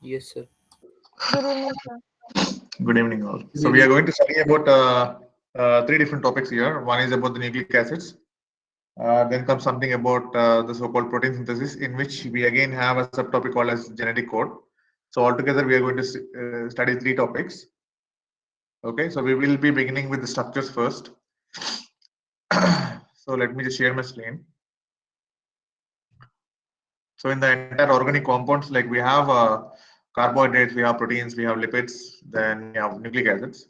Yes, sir. Good evening, sir. Good evening, all. Good So we are evening. going to study about three different topics here. One is about the nucleic acids. Then comes something about the so-called protein synthesis, in which we again have a subtopic called as genetic code. So altogether, we are going to study three topics. Okay, so we will be beginning with the structures first. So let me just share my screen. So in the entire organic compounds, like we have carbohydrates, we have proteins, we have lipids, then we have nucleic acids.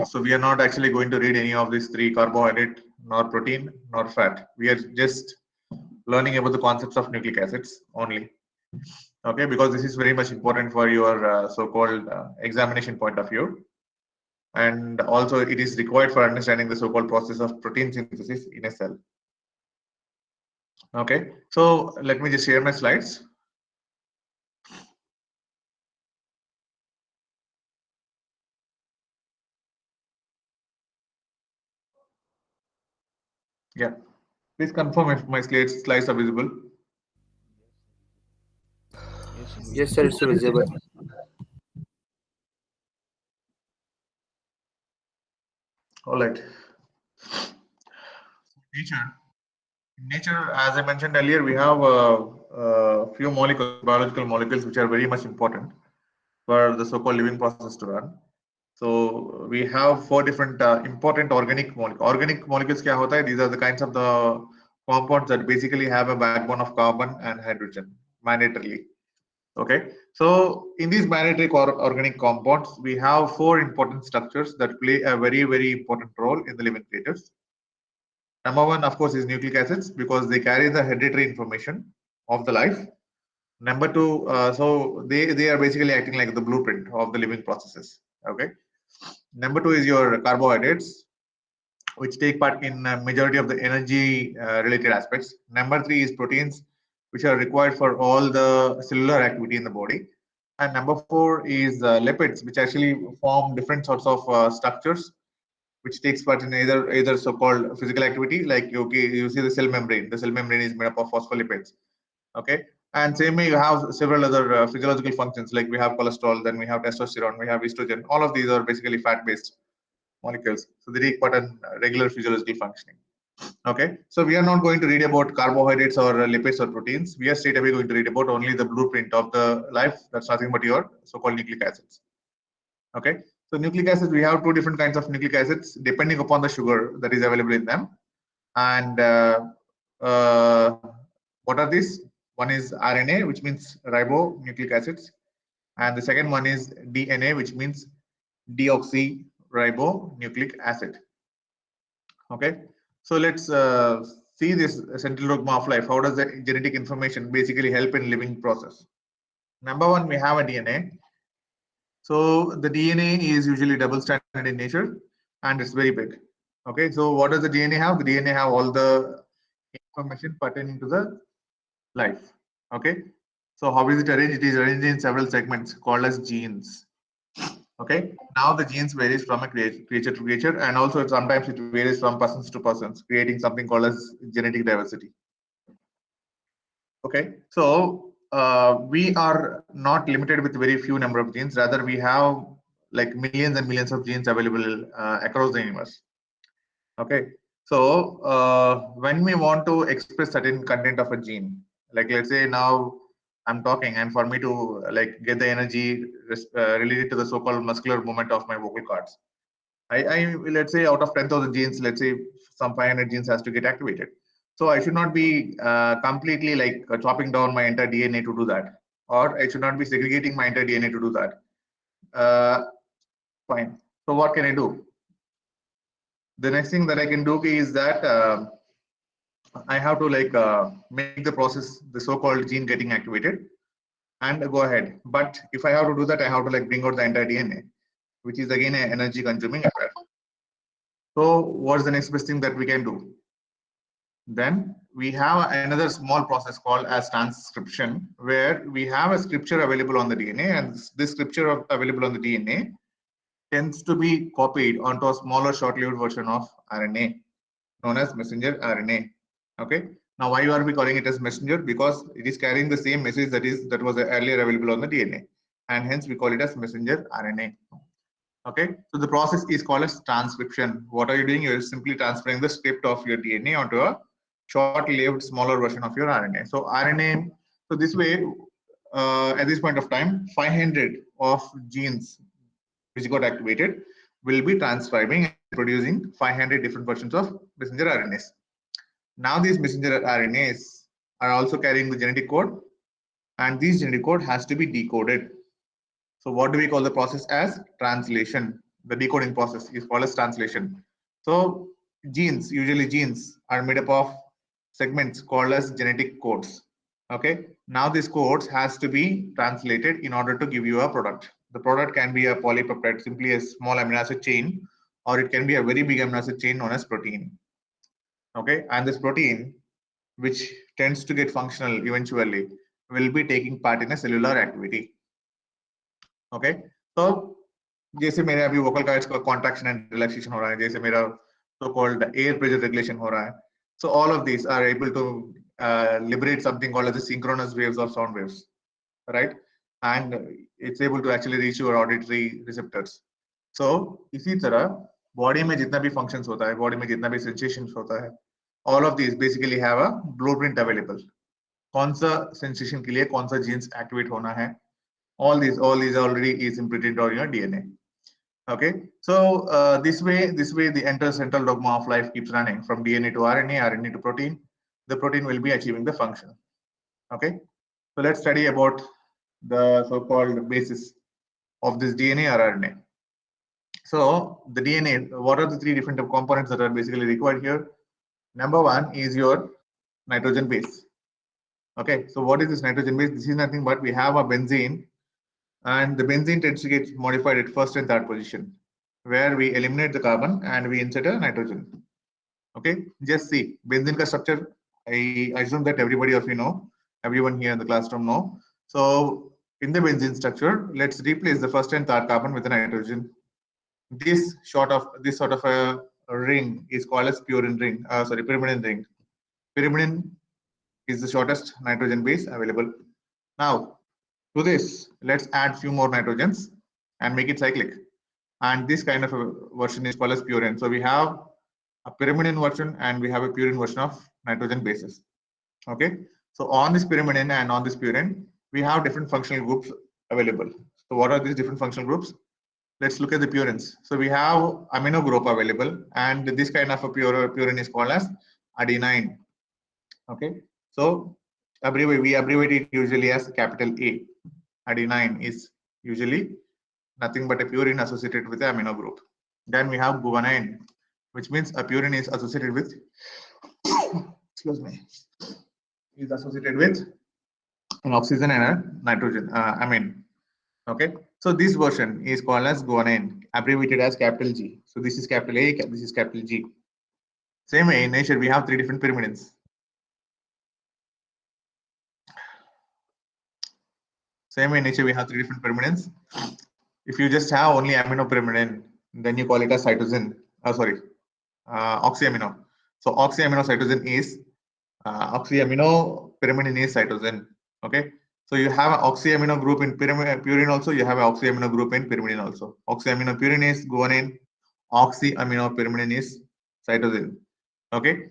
So we are not actually going to read any of these three: carbohydrate, nor protein, nor fat. We are just learning about the concepts of nucleic acids only. Okay, because this is very much important for your so-called examination point of view, and also it is required for understanding the so-called process of protein synthesis in a cell. Okay, so let me just share my slides. Yeah, please confirm if my slides are visible. Yes, sir. It's visible. All right. Nature. In nature, as I mentioned earlier, we have a few molecules, biological molecules, which are very much important for the so-called living process to run. So we have four different important organic molecules. Organic molecules क्या होता है? These are the kinds of the compounds that basically have a backbone of carbon and hydrogen mandatorily. Okay, so in these mandatoric organic compounds, we have four important structures that play a very important role in the living creatures. Number one, of course, is nucleic acids because they carry the hereditary information of the life. Number two, so they are basically acting like the blueprint of the living processes. Okay. Number two is your carbohydrates, which take part in a majority of the energy related aspects. Number three is proteins, which are required for all the cellular activity in the body. And number four is lipids, which actually form different sorts of structures which takes part in either so-called physical activity, like you see the cell membrane. The cell membrane is made up of phospholipids. Okay, and same way you have several other physiological functions, like we have cholesterol, then we have testosterone, we have estrogen. All of these are basically fat-based molecules, so they take part in regular physiological functioning. Okay, so we are not going to read about carbohydrates or lipids or proteins. We are straight away going to read about only the blueprint of the life. That's nothing but your so-called nucleic acids. Okay, so nucleic acids, we have two different kinds of nucleic acids depending upon the sugar that is available in them. And uh, what are these? One is RNA, which means ribonucleic acids, and the second one is DNA, which means deoxyribonucleic acid. Okay, so let's see this central dogma of life. How does the genetic information basically help in living process? Number one, we have a DNA. So the DNA is usually double stranded in nature, and it's very big. Okay, so what does the DNA have? The DNA have all the information pertaining to the life. Okay, so how is it arranged? It is arranged in several segments called as genes. Okay, now the genes varies from a creature to creature, and also sometimes it varies from persons to persons, creating something called as genetic diversity. Okay, so we are not limited with very few number of genes. Rather, we have like millions and millions of genes available across the universe. Okay, so when we want to express certain content of a gene, like let's say now I'm talking, and for me to like get the energy related to the so-called muscular movement of my vocal cords, I let's say out of 10,000 genes, let's say some 500 genes has to get activated. So I should not be completely like chopping down my entire DNA to do that, or I should not be segregating my entire DNA to do that. Fine. So what can I do? The next thing that I can do is that I have to like make the process, the so-called gene getting activated, and go ahead. But if I have to do that, I have to like bring out the entire DNA, which is again an energy consuming affair. So what's the next best thing that we can do? Then we have another small process called as transcription, where we have a scripture available on the DNA, and this scripture available on the DNA tends to be copied onto a smaller short-lived version of RNA known as messenger RNA. Okay, Now, why are we calling it as messenger? Because it is carrying the same message that was earlier available on the DNA, and hence we call it as messenger RNA. Okay, so the process is called as transcription. What are you doing? You're simply transferring the script of your DNA onto a short-lived, smaller version of your RNA. So RNA, so this way, at this point of time, 500 of genes which got activated will be transcribing and producing 500 different versions of messenger RNAs. Now these messenger RNAs are also carrying the genetic code, and this genetic code has to be decoded. So what do we call the process as? Translation. The decoding process is called as translation. So genes, usually genes are made up of segments called as genetic codes. Okay. Now these codes has to be translated in order to give you a product. The product can be a polypeptide, simply a small amino acid chain, or it can be a very big amino acid chain known as protein. Okay. And this protein, which tends to get functional eventually, will be taking part in a cellular activity. Okay तो जैसे मेरे अभी vocal cords का contraction and relaxation हो रहा है, जैसे मेरा so called air pressure regulation हो रहा है, so all of these are able to liberate something called as the synchronous waves or sound waves, right? And it's able to actually reach your auditory receptors. So इसी तरह body में जितना भी functions होता है, बॉडी में जितना भी सेंसेशंस होता है, all of these basically have a blueprint available. कौन सा सेंसेशन के लिए कौन सा जीन्स एक्टिवेट होना है, all these already is imprinted on your DNA. Okay, so this way the entire central dogma of life keeps running from DNA to RNA, RNA to protein. The protein will be achieving the function. Okay, so let's study about the so-called basis of this DNA or RNA. So the DNA, what are the three different components that are basically required here? Number one is your nitrogen base. Okay, so what is this nitrogen base? This is nothing but we have a benzene, and the benzene tends to get modified at first and third position, where we eliminate the carbon and we insert a nitrogen. Okay, just see benzene ka structure. I assume that everybody of you know, everyone here in the classroom know. So in the benzene structure, let's replace the first and third carbon with the nitrogen. This sort of a ring is called as pyrimidine ring. Pyrimidine ring. Pyrimidine is the shortest nitrogen base available. Now, to this, let's add few more nitrogens and make it cyclic. And this kind of a version is called as purine. So we have a pyrimidine version and we have a purine version of nitrogen bases. Okay. So on this pyrimidine and on this purine, we have different functional groups available. So what are these different functional groups? Let's look at the purines. So we have amino group available, and this kind of a purine is called as adenine. Okay. So we abbreviate it usually as capital A. Adenine is usually nothing but a purine associated with the amino group. Then we have guanine, which means a purine is associated with excuse me, is associated with an oxygen and a nitrogen amine. Okay, so this version is called as guanine, abbreviated as capital G. So this is capital A, this is capital G. Same way in nature we have three different pyrimidines. Same way in nature we have three different pyrimidines. If you just have only aminopyrimidine, then you call it a cytosine. Oxyamino. So oxyaminocytosine is oxyaminopyrimidine is cytosine. Okay. So you have an oxyamino group in purine also. You have an oxyamino group in pyrimidine also. Oxyaminopyrimidine is guanine. Oxyaminopyrimidine is cytosine. Okay.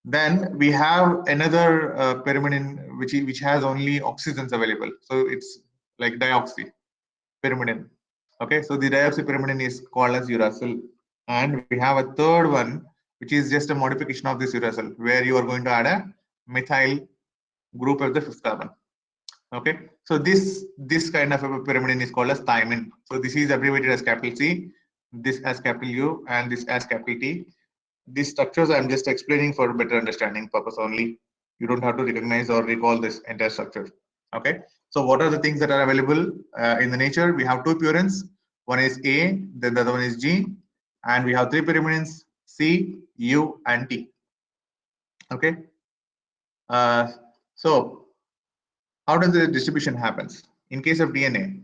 Then we have another pyrimidine which has only oxygens available. So it's like dioxypyrimidine. Okay, so the dioxypyrimidine is called as uracil, and we have a third one which is just a modification of this uracil, where you are going to add a methyl group of the fifth carbon. Okay, so this kind of a pyrimidine is called as thymine. So this is abbreviated as capital C, this as capital U, and this as capital T. These structures I'm just explaining for better understanding purpose only. You don't have to recognize or recall this entire structure. Okay, so what are the things that are available in the nature? We have two purines. One is A, then the other one is G, and we have three pyrimidines, C, U, and T. Okay, so how does the distribution happens? In case of DNA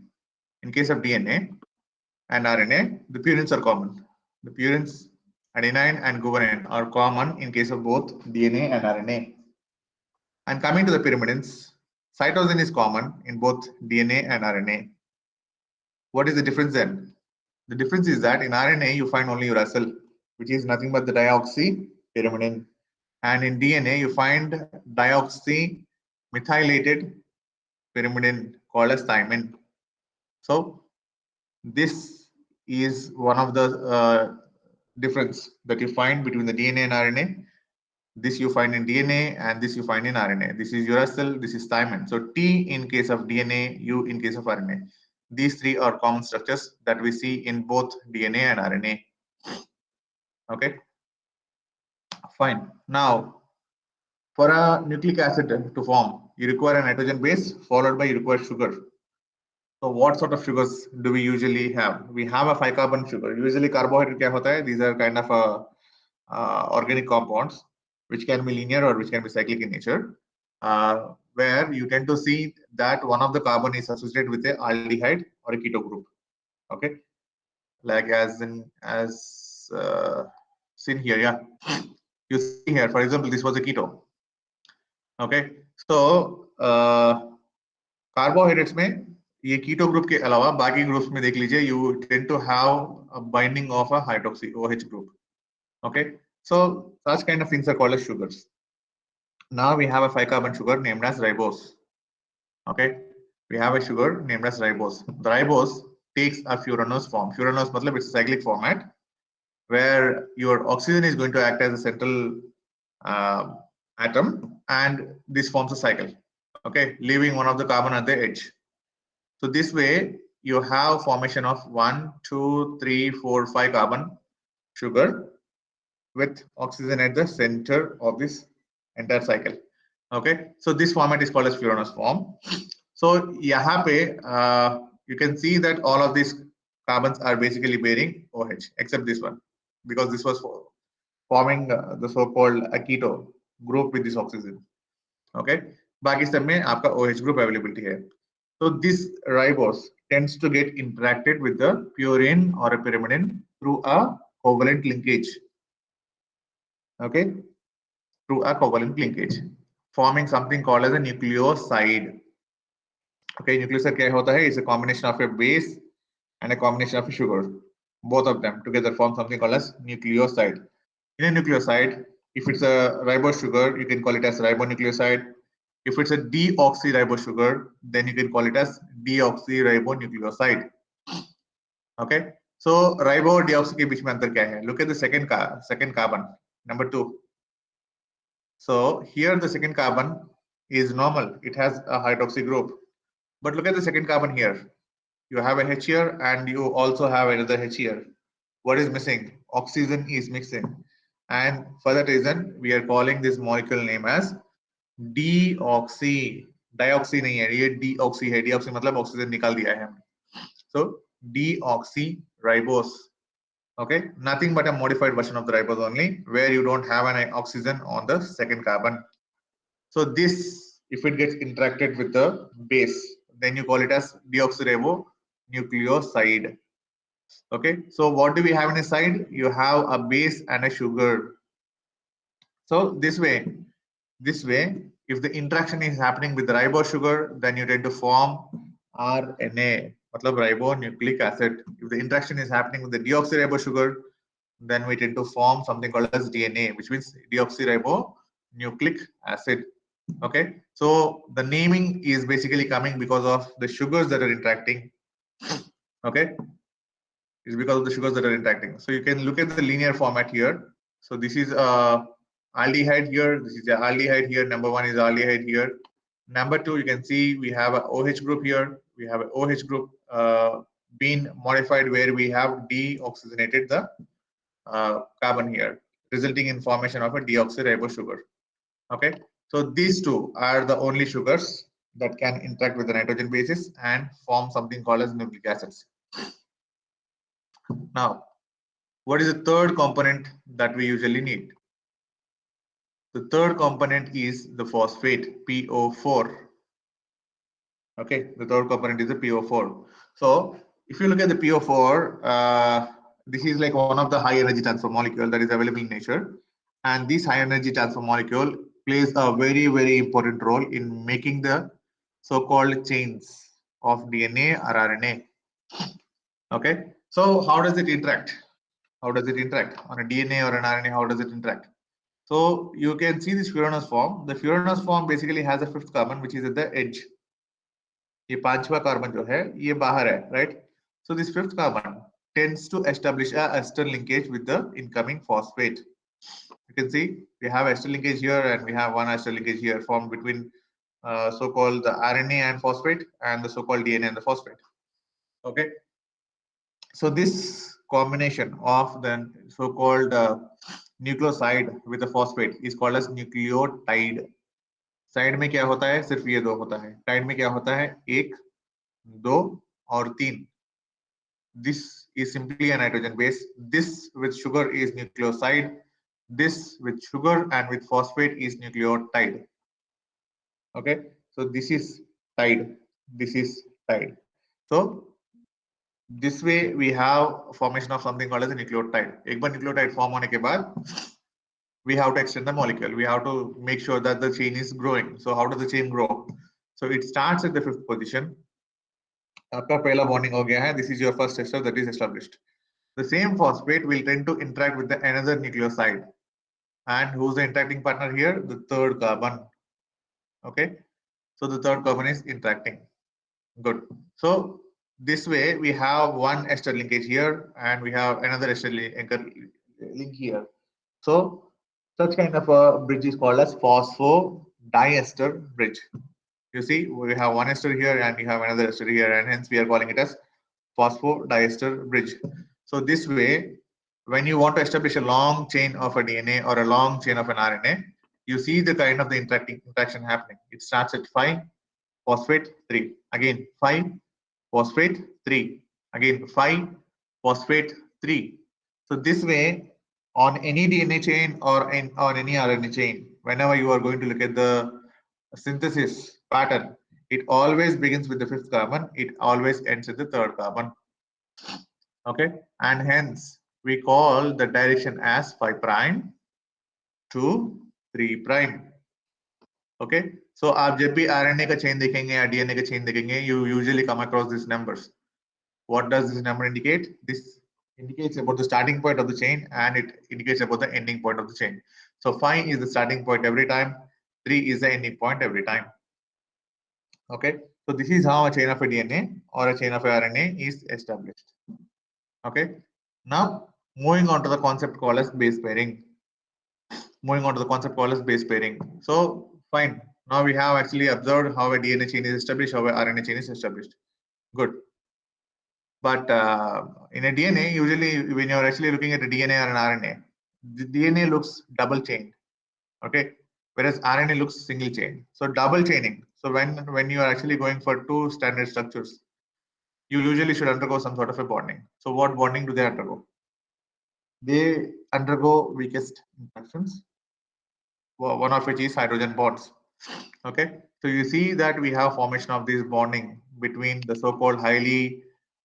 and RNA, the purines are common. The purines, adenine and guanine, are common in case of both DNA and RNA. And coming to the pyrimidines, cytosine is common in both DNA and RNA. What is the difference then? The difference is that in RNA you find only uracil, which is nothing but the deoxypyrimidine, and in DNA you find deoxymethylated pyrimidine called as thymine. So this is one of the difference that you find between the DNA and RNA. This you find in DNA and this you find in RNA. This is uracil, this is thymine. So T in case of DNA, U in case of RNA. These three are common structures that we see in both DNA and RNA. Okay, fine. Now, for a nucleic acid to form, you require a nitrogen base followed by you require sugar. So what sort of sugars do we usually have? We have a 5-carbon sugar. Usually carbohydrate kya hota hai? These are kind of organic compounds which can be linear or which can be cyclic in nature, where you tend to see that one of the carbon is associated with a aldehyde or a keto group. Okay, like as seen here, yeah. You see here, for example, this was a keto. Okay, so carbohydrates में ये keto group के अलावा बाकी groups में देख लीजिए, you tend to have a binding of a hydroxy OH group. Okay, so such kind of things are called as sugars. Now we have a 5-carbon sugar named as ribose. Okay, we have a sugar named as ribose. The ribose takes a furanose form. Furanose matlab it's a cyclic format where your oxygen is going to act as a central atom, and this forms a cycle. Okay, leaving one of the carbon at the edge. So this way you have formation of 1, 2, 3, 4, 5 carbon sugar with oxygen at the center of this entire cycle. Okay, so this format is called as furanose form. So yahan pe you can see that all of these carbons are basically bearing OH except this one, because this was forming the so-called keto group with this oxygen. Okay, बाकी सब में आपका OH group availability है. So this ribose tends to get interacted with the purine or a pyrimidine through a covalent linkage. Okay, through a covalent linkage, forming something called as a nucleoside. Okay, nucleoside क्या होता है? It's a combination of a base and a combination of a sugar. Both of them together form something called as nucleoside. In a nucleoside, if it's a ribose sugar, you can call it as ribonucleoside. If it's a deoxyribose sugar, then you can call it as deoxyribonucleoside. Okay, so ribo deoxy के बीच में अंतर क्या है? Look at the second carbon, number 2. So here the second carbon is normal. It has a hydroxy group. But look at the second carbon here. You have a H here and you also have another H here. What is missing? Oxygen is missing. And for that reason, we are calling this molecule name as deoxy. Dioxy नहीं है, ये deoxy है. Deoxy मतलब oxygen निकाल दिया है. So deoxyribose. Okay, nothing but a modified version of the ribose only, where you don't have an oxygen on the second carbon. So this, if it gets interacted with the base, then you call it as deoxyribonucleoside. Okay, so what do we have in a side? You have a base and a sugar. So this way, if the interaction is happening with the ribose sugar, then you tend to form RNA, matlab ribonucleic acid. If the interaction is happening with the deoxyribose sugar, then we tend to form something called as DNA, which means deoxyribonucleic acid. Okay, so the naming is basically coming because of the sugars that are interacting. Okay, it's because of the sugars that are interacting. So you can look at the linear format here. So this is aldehyde here, this is the aldehyde here, number 1 is aldehyde here. Number 2, you can see we have a OH group here. We have an OH group being modified where we have deoxygenated the carbon here, resulting in formation of a deoxyribose sugar. Okay, so these two are the only sugars that can interact with the nitrogen bases and form something called as nucleic acids. Now, what is the third component that we usually need? The third component is the phosphate, PO4. Okay, the third component is the PO4. So if you look at the PO4, this is like one of the high energy transfer molecule that is available in nature. And this high energy transfer molecule plays a very, very important role in making the so-called chains of DNA or RNA. Okay, so how does it interact? How does it interact on a DNA or an RNA? How does it interact? So you can see this furanous form. The furanous form basically has a fifth carbon which is at the edge. ये पांचवा carbon जो है ये बाहर है, right? So this fifth carbon tends to establish a ester linkage with the incoming phosphate. You can see we have ester linkage here and we have one ester linkage here formed between so-called the RNA and phosphate and the so-called DNA and the phosphate. Okay, so this combination of the so-called nucleoside with the phosphate is called as nucleotide. Side में क्या होता है, सिर्फ ये दो होता है. Tide में क्या होता है, 1, 2 और 3. This is simply a nitrogen base. This with sugar is nucleoside. This with sugar and with phosphate is nucleotide. Okay, so this is tide, this is tide. So this way we have formation of something called as a nucleotide. एक बार nucleotide form होने के बाद we have to extend the molecule. We have to make sure that the chain is growing. So how does the chain grow? So it starts at the 5th position. आपका पहला bonding हो गया है. This is your first ester that is established. The same phosphate will tend to interact with the another nucleoside. And who's the interacting partner here? The third carbon. Okay, so the third carbon is interacting. Good. So this way we have one ester linkage here and we have another ester link here. So such kind of a bridge is called as phosphodiester bridge. You see, we have one ester here and we have another ester here, and hence we are calling it as phosphodiester bridge. So this way, when you want to establish a long chain of a DNA or a long chain of an RNA, you see the kind of the interaction happening. It starts at 5 phosphate 3, again 5 phosphate 3, again 5 phosphate 3. So this way, on any DNA chain or on any RNA chain, whenever you are going to look at the synthesis pattern, it always begins with the 5th carbon, it always ends at the 3rd carbon. Okay, and hence we call the direction as 5 prime to 3 prime. Okay, so आप जब भी RNA का chain देखेंगे या DNA का chain देखेंगे, you usually come across these numbers. What does this number indicate? This indicates about the starting point of the chain and it indicates about the ending point of the chain. So 5 is the starting point every time, 3 is the ending point every time. Okay, so this is how a chain of a DNA or a chain of a RNA is established. Okay, now moving on to the concept called as base pairing. So fine, now we have actually observed how a DNA chain is established, how a RNA chain is established. Good. But in a DNA, usually when you're actually looking at a DNA or an RNA, the DNA looks double chained, okay, whereas RNA looks single chain. So double chaining. So when you are actually going for 2 standard structures, you usually should undergo some sort of a bonding. So what bonding do they undergo? They undergo weakest interactions, one of which is hydrogen bonds. Okay, so you see that we have formation of this bonding between the so-called highly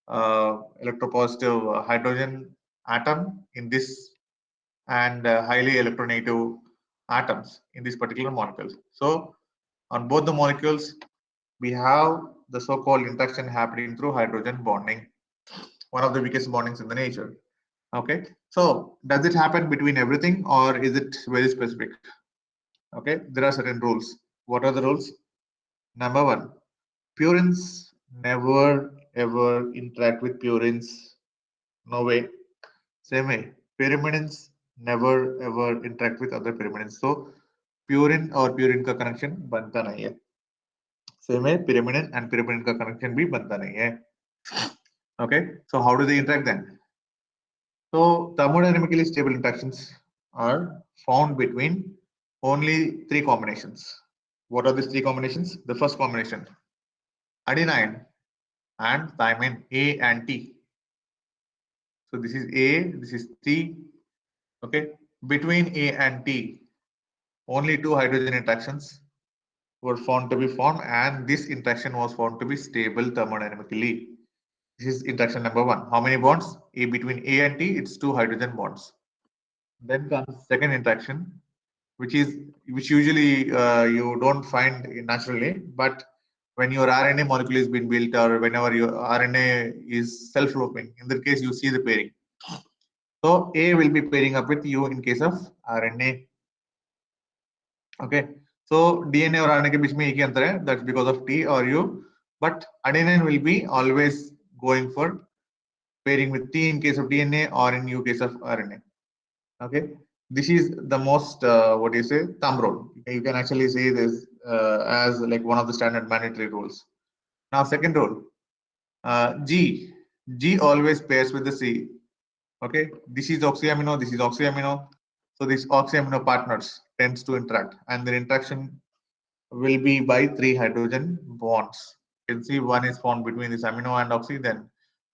electropositive hydrogen atom in this and highly electronegative atoms in this particular molecule. So on both the molecules, we have the so-called interaction happening through hydrogen bonding, one of the weakest bondings in the nature. Okay, so does it happen between everything or is it very specific? Okay, there are certain rules. What are the rules? Number 1, purines never ever interact with purines. No way. Same way, pyrimidines never ever interact with other pyrimidines. So purine और purine का connection बनता नहीं है. Same way, pyrimidine and pyrimidine का connection भी बनता नहीं है. Okay, so how do they interact then? So thermodynamically stable interactions are found between only 3 combinations. What are these 3 combinations? The first combination, adenine and thymine, A and T. So this is A, this is T. Okay, between A and T, only 2 hydrogen interactions were found to be formed, and this interaction was found to be stable thermodynamically. This is interaction number 1. How many bonds? Between A and T, it's 2 hydrogen bonds. Then comes second interaction, which usually you don't find naturally, but when your RNA molecule is being built or whenever your RNA is self-looping, in that case you see the pairing. So A will be pairing up with U in case of RNA. Okay, so DNA or RNA के बीच में एक ही अंतर है, that's because of T or U, but adenine will be always going for pairing with T in case of DNA or in U case of RNA. Okay, this is the most what do you say, thumb rule. You can actually say this as like one of the standard mandatory rules. Now second rule, G always pairs with the C. Okay, this is oxyamino, this is oxyamino. So these oxyamino partners tends to interact, and their interaction will be by 3 hydrogen bonds. You can see one is formed between this amino and oxy, then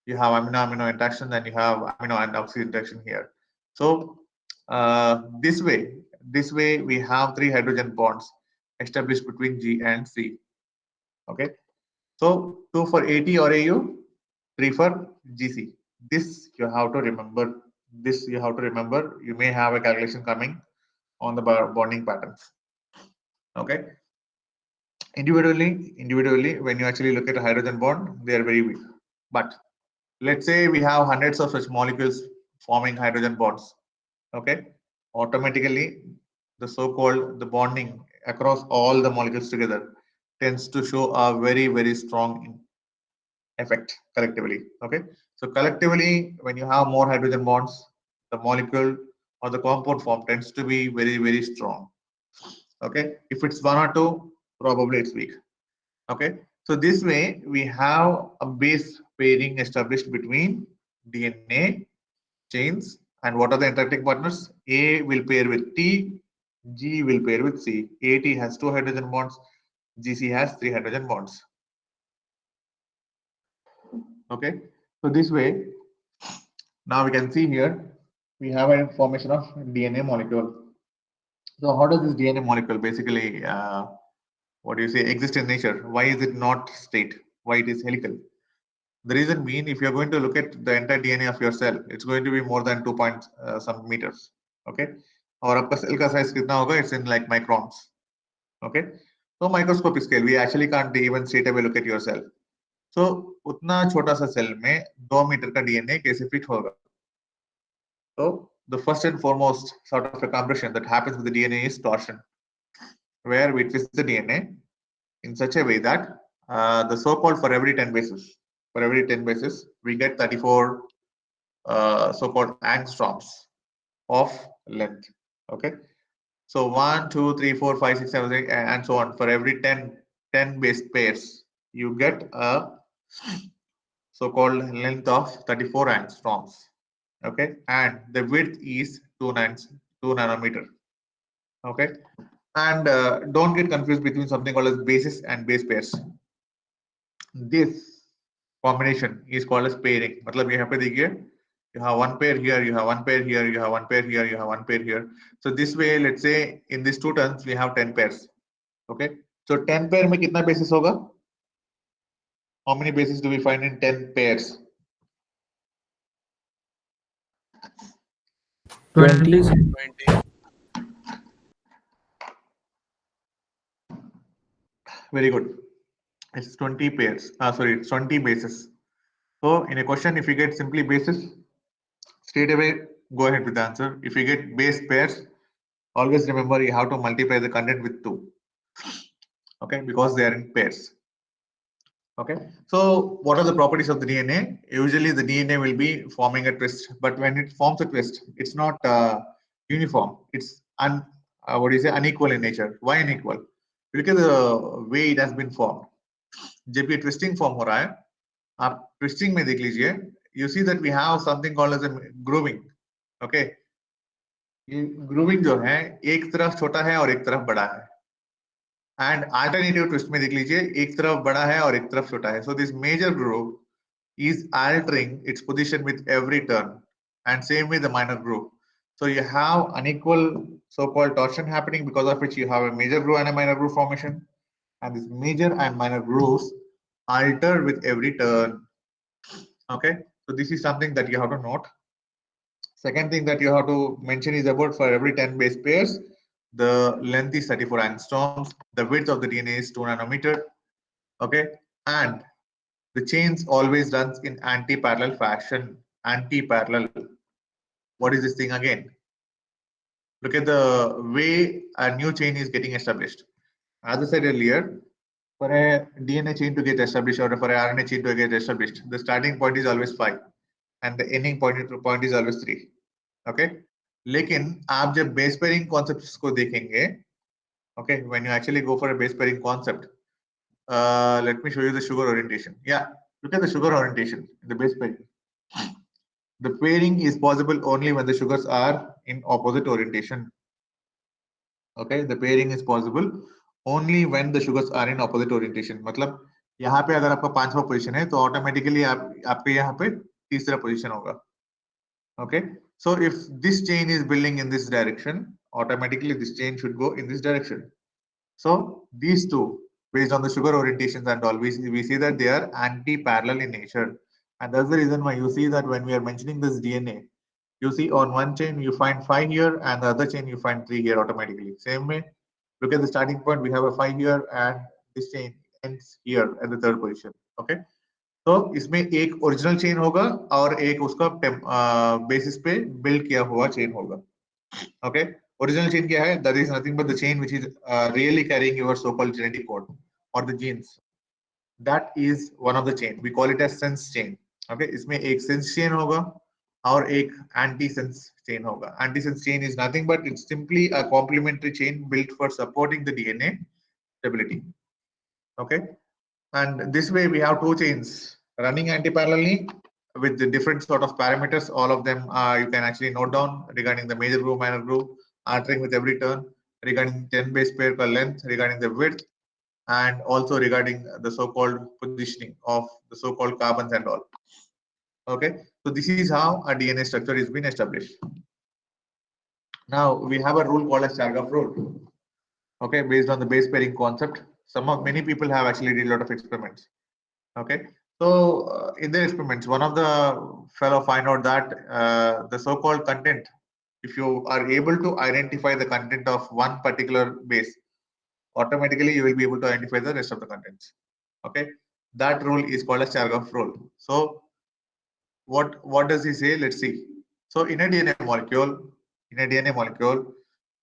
you have amino-amino interaction, then you have amino and oxy interaction here. So this way we have 3 hydrogen bonds established between G and C. Okay, so 2 for AT or AU, 3 for GC. This you have to remember. You may have a calculation coming on the bonding patterns. Okay, individually when you actually look at a hydrogen bond, they are very weak. But let's say we have hundreds of such molecules forming hydrogen bonds. Okay, automatically the bonding across all the molecules together tends to show a very strong effect collectively. Okay, so collectively when you have more hydrogen bonds, the molecule or the compound form tends to be very strong. Okay, if it's 1 or 2, probably it's weak. Okay, so this way we have a base pairing established between DNA chains, and what are the interacting partners? A will pair with T, G will pair with C. AT has 2 hydrogen bonds, GC has 3 hydrogen bonds. Okay, so this way now we can see here we have a formation of DNA molecule. So how does this DNA molecule basically what do you say, exist in nature? Why is it not straight? Why it is helical? The reason being, if you're going to look at the entire DNA of your cell, it's going to be more than 2 point some meters. Okay, और आपका cell का size कितना होगा? It's in like microns. Okay, so microscopic scale, we actually can't even straight away look at your cell. So उतना छोटा सा cell में 2 metre का DNA कैसे fit होगा? So the first and foremost sort of a compression that happens with the DNA is torsion, where we twist the DNA in such a way that the so-called for every 10 bases, we get 34 so-called angstroms of length. Okay, so 1, 2, 3, 4, 5, 6, 7, 8, and so on. For every 10 base pairs, you get a so-called length of 34 angstroms. Okay, and the width is 2 nanometer. Okay, and don't get confused between something called as bases and base pairs. This combination is called as pairing. मतलब यहाँ पे देखिए, you have one pair here, you have one pair here, you have one pair here, you have one pair here. So this way, let's say in these 2 turns we have 10 pairs. Okay, so 10 pair में कितना bases होगा? How many bases do we find in 10 pairs? 20. Very good. It's 20 pairs. Sorry, it's 20 bases. So in a question, if you get simply bases, straight away go ahead with the answer. If you get base pairs, always remember you have to multiply the content with 2. Okay, because they are in pairs. Okay, so what are the properties of the DNA? Usually the DNA will be forming a twist, but when it forms a twist, it's not uniform. It's unequal in nature. Why unequal? Look at the way it has been formed. जब ये twisting form हो रहा है, आप twisting में देख लीजिए, you see that we have something called as a grooving. Okay, ये grooving जो है एक तरफ छोटा है और एक तरफ बड़ा है. And alternative twist में देख लीजिए, एक तरफ बड़ा है और एक तरफ छोटा है. So this major groove is altering its position with every turn, and same with the minor groove. So you have unequal so-called torsion happening, because of which you have a major groove and a minor groove formation, and this major and minor grooves alter with every turn. Okay, so this is something that you have to note. Second thing that you have to mention is about for every 10 base pairs, the length is 34 angstroms, the width of the DNA is 2 nanometer, okay, and the chains always runs in anti-parallel fashion. Anti-parallel. What is this thing again? Look at the way a new chain is getting established. As I said earlier, for a DNA chain to get established or for a RNA chain to get established, the starting point is always 5 and the ending point is always 3. Okay. लेकिन आप जब base pairing concepts को देखेंगे, okay, when you actually go for a base pairing concept, let me show you the sugar orientation. Yeah, look at the sugar orientation in the base pairing. The pairing is possible only when the sugars are in opposite orientation. Okay, the pairing is possible only when the sugars are in opposite orientation. मतलब यहाँ पे अगर आपका 5वां position है तो automatically आपके यहाँ पे तीसरा पोजीशन होगा. Okay, so if this chain is building in this direction, automatically this chain should go in this direction. So these two, based on the sugar orientations and all, we see that they are anti-parallel in nature, and that's the reason why you see that when we are mentioning this DNA, you see on one chain you find 5 here and the other chain you find 3 here automatically. Same way, look at the starting point, we have a 5 here and this chain ends here at the third position. Okay, तो इसमें एक original chain होगा और एक उसका basis पे build किया हुआ चेन होगा. Okay, original chain क्या है? That is nothing but the chain which is really carrying your so-called genetic code or the genes. That is one of the chain. We call it as sense chain. Okay, इसमें एक sense chain होगा और एक anti-sense chain होगा. Anti-sense chain is nothing but it's simply a complementary chain built for supporting the DNA stability. Okay, and this way we have two chains running anti-parallelly with the different sort of parameters. All of them you can actually note down regarding the major groove, minor groove, altering with every turn, regarding 10 base pair per length, regarding the width, and also regarding the so-called positioning of the so-called carbons and all. Okay, so this is how a DNA structure is being established. Now we have a rule called as Chargaff rule. Okay, based on the base pairing concept. Many people have actually did a lot of experiments. Okay, so in their experiments, one of the fellow find out that the so-called content, if you are able to identify the content of one particular base, automatically you will be able to identify the rest of the contents. Okay, that rule is called as Chargaff rule. So what does he say? Let's see. So in a DNA molecule,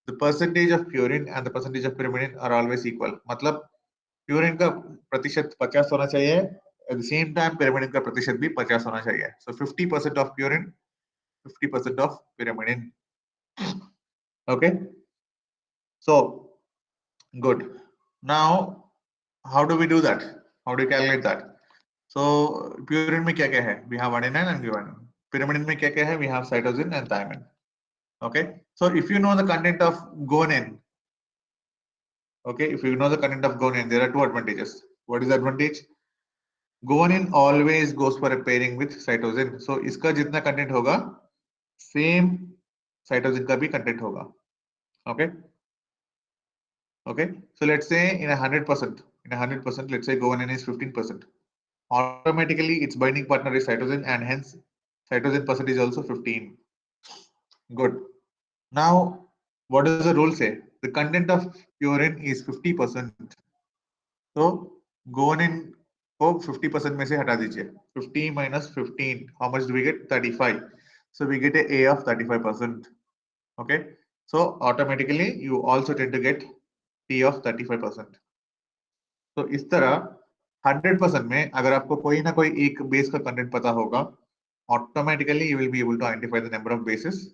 the percentage of purine and the percentage of pyrimidine are always equal. मतलब purine का प्रतिशत 50 होना चाहिए. At the same time, pyrimidine का प्रतिशत भी 50 होना चाहिए. So 50% of purine, 50% of pyrimidine. Okay. So good. Now, how do we do that? How do we calculate that? So purine में क्या क्या है? We have adenine and guanine. Pyrimidine में क्या क्या है? We have cytosine and thymine. Okay. So if you know the content of guanine, okay, if you know the content of guanine, there are two advantages. What is the advantage? Guanine always goes for a pairing with cytosine. So इसका जितना content होगा, same cytosine का भी content होगा. Okay. Okay. So let's say in 100%, let's say guanine is 15%. Automatically, its binding partner is cytosine, and hence cytosine percent is also 15. Good. Now, what does the rule say? The content of purine is 50%. So guanine को 50% में से हटा दीजिए. 50 minus 15. How much do we get? 35. So we get a of 35%. Okay. So automatically you also tend to get T of 35%. तो इस तरह 100% में अगर आपको कोई ना कोई एक बेस का कंटेंट पता होगा, automatically you will be able to identify the number of bases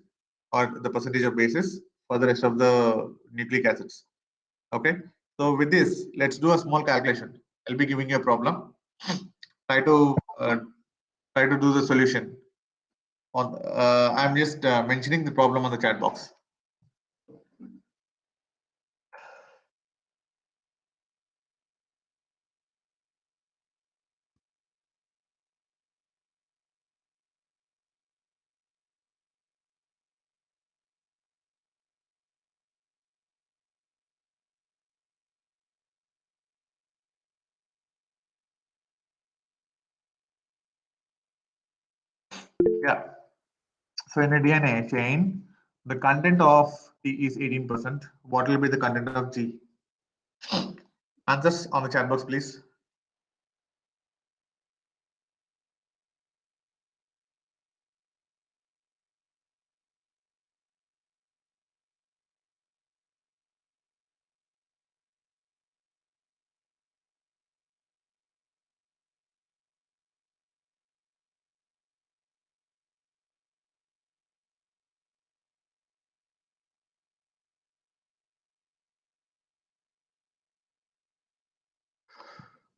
or the percentage of bases for the rest of the nucleic acids. Okay. So with this, let's do a small calculation. I'll be giving you a problem. Try to do the solution. I'm just mentioning the problem on the chat box. Yeah. So in a DNA chain, The content of T is 18%. What will be the content of G? Answers on the chat box, please.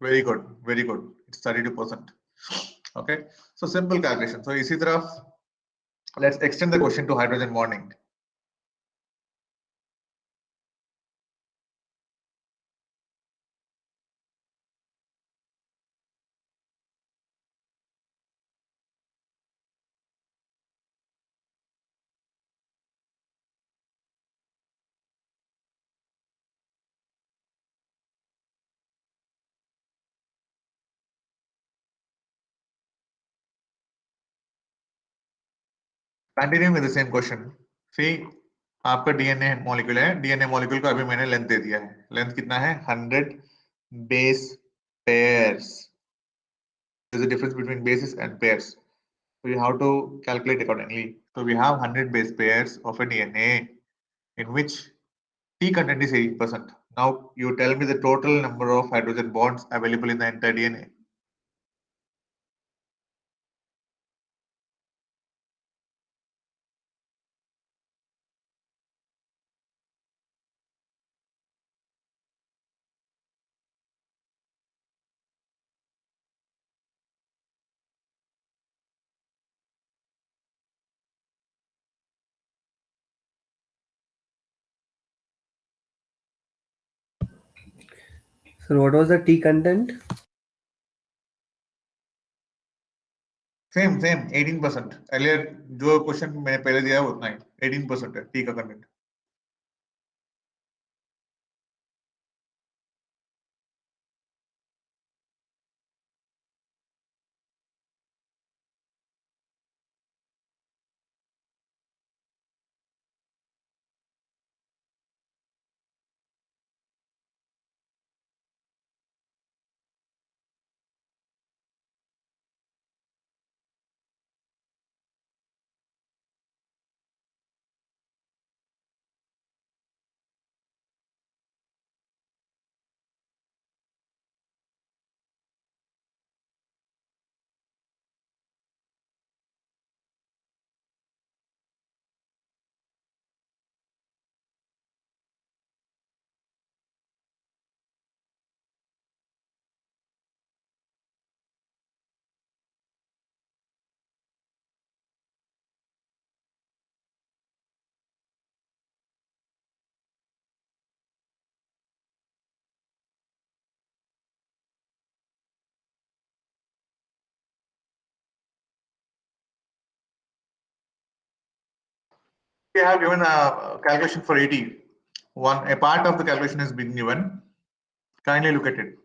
Very good, very good. It's 32%. Okay, so simple calculation. So इसी तरफ let's extend the question to hydrogen bonding. Continuing with the same question. See, आपका DNA molecule है. DNA molecule का अभी मैंने length दे दिया है. Length कितना है? 100 base pairs. There's a difference between bases and pairs. So you have to calculate accordingly. So we have 100 base pairs of a DNA in which T content is 18%. Now you tell me the total number of hydrogen bonds available in the entire DNA. So what was the T content? Same 18%. Earlier जो question मैंने पहले दिया है उतना ही 18% है T का content. We have given a calculation for 80. A part of the calculation has been given. Kindly look at it.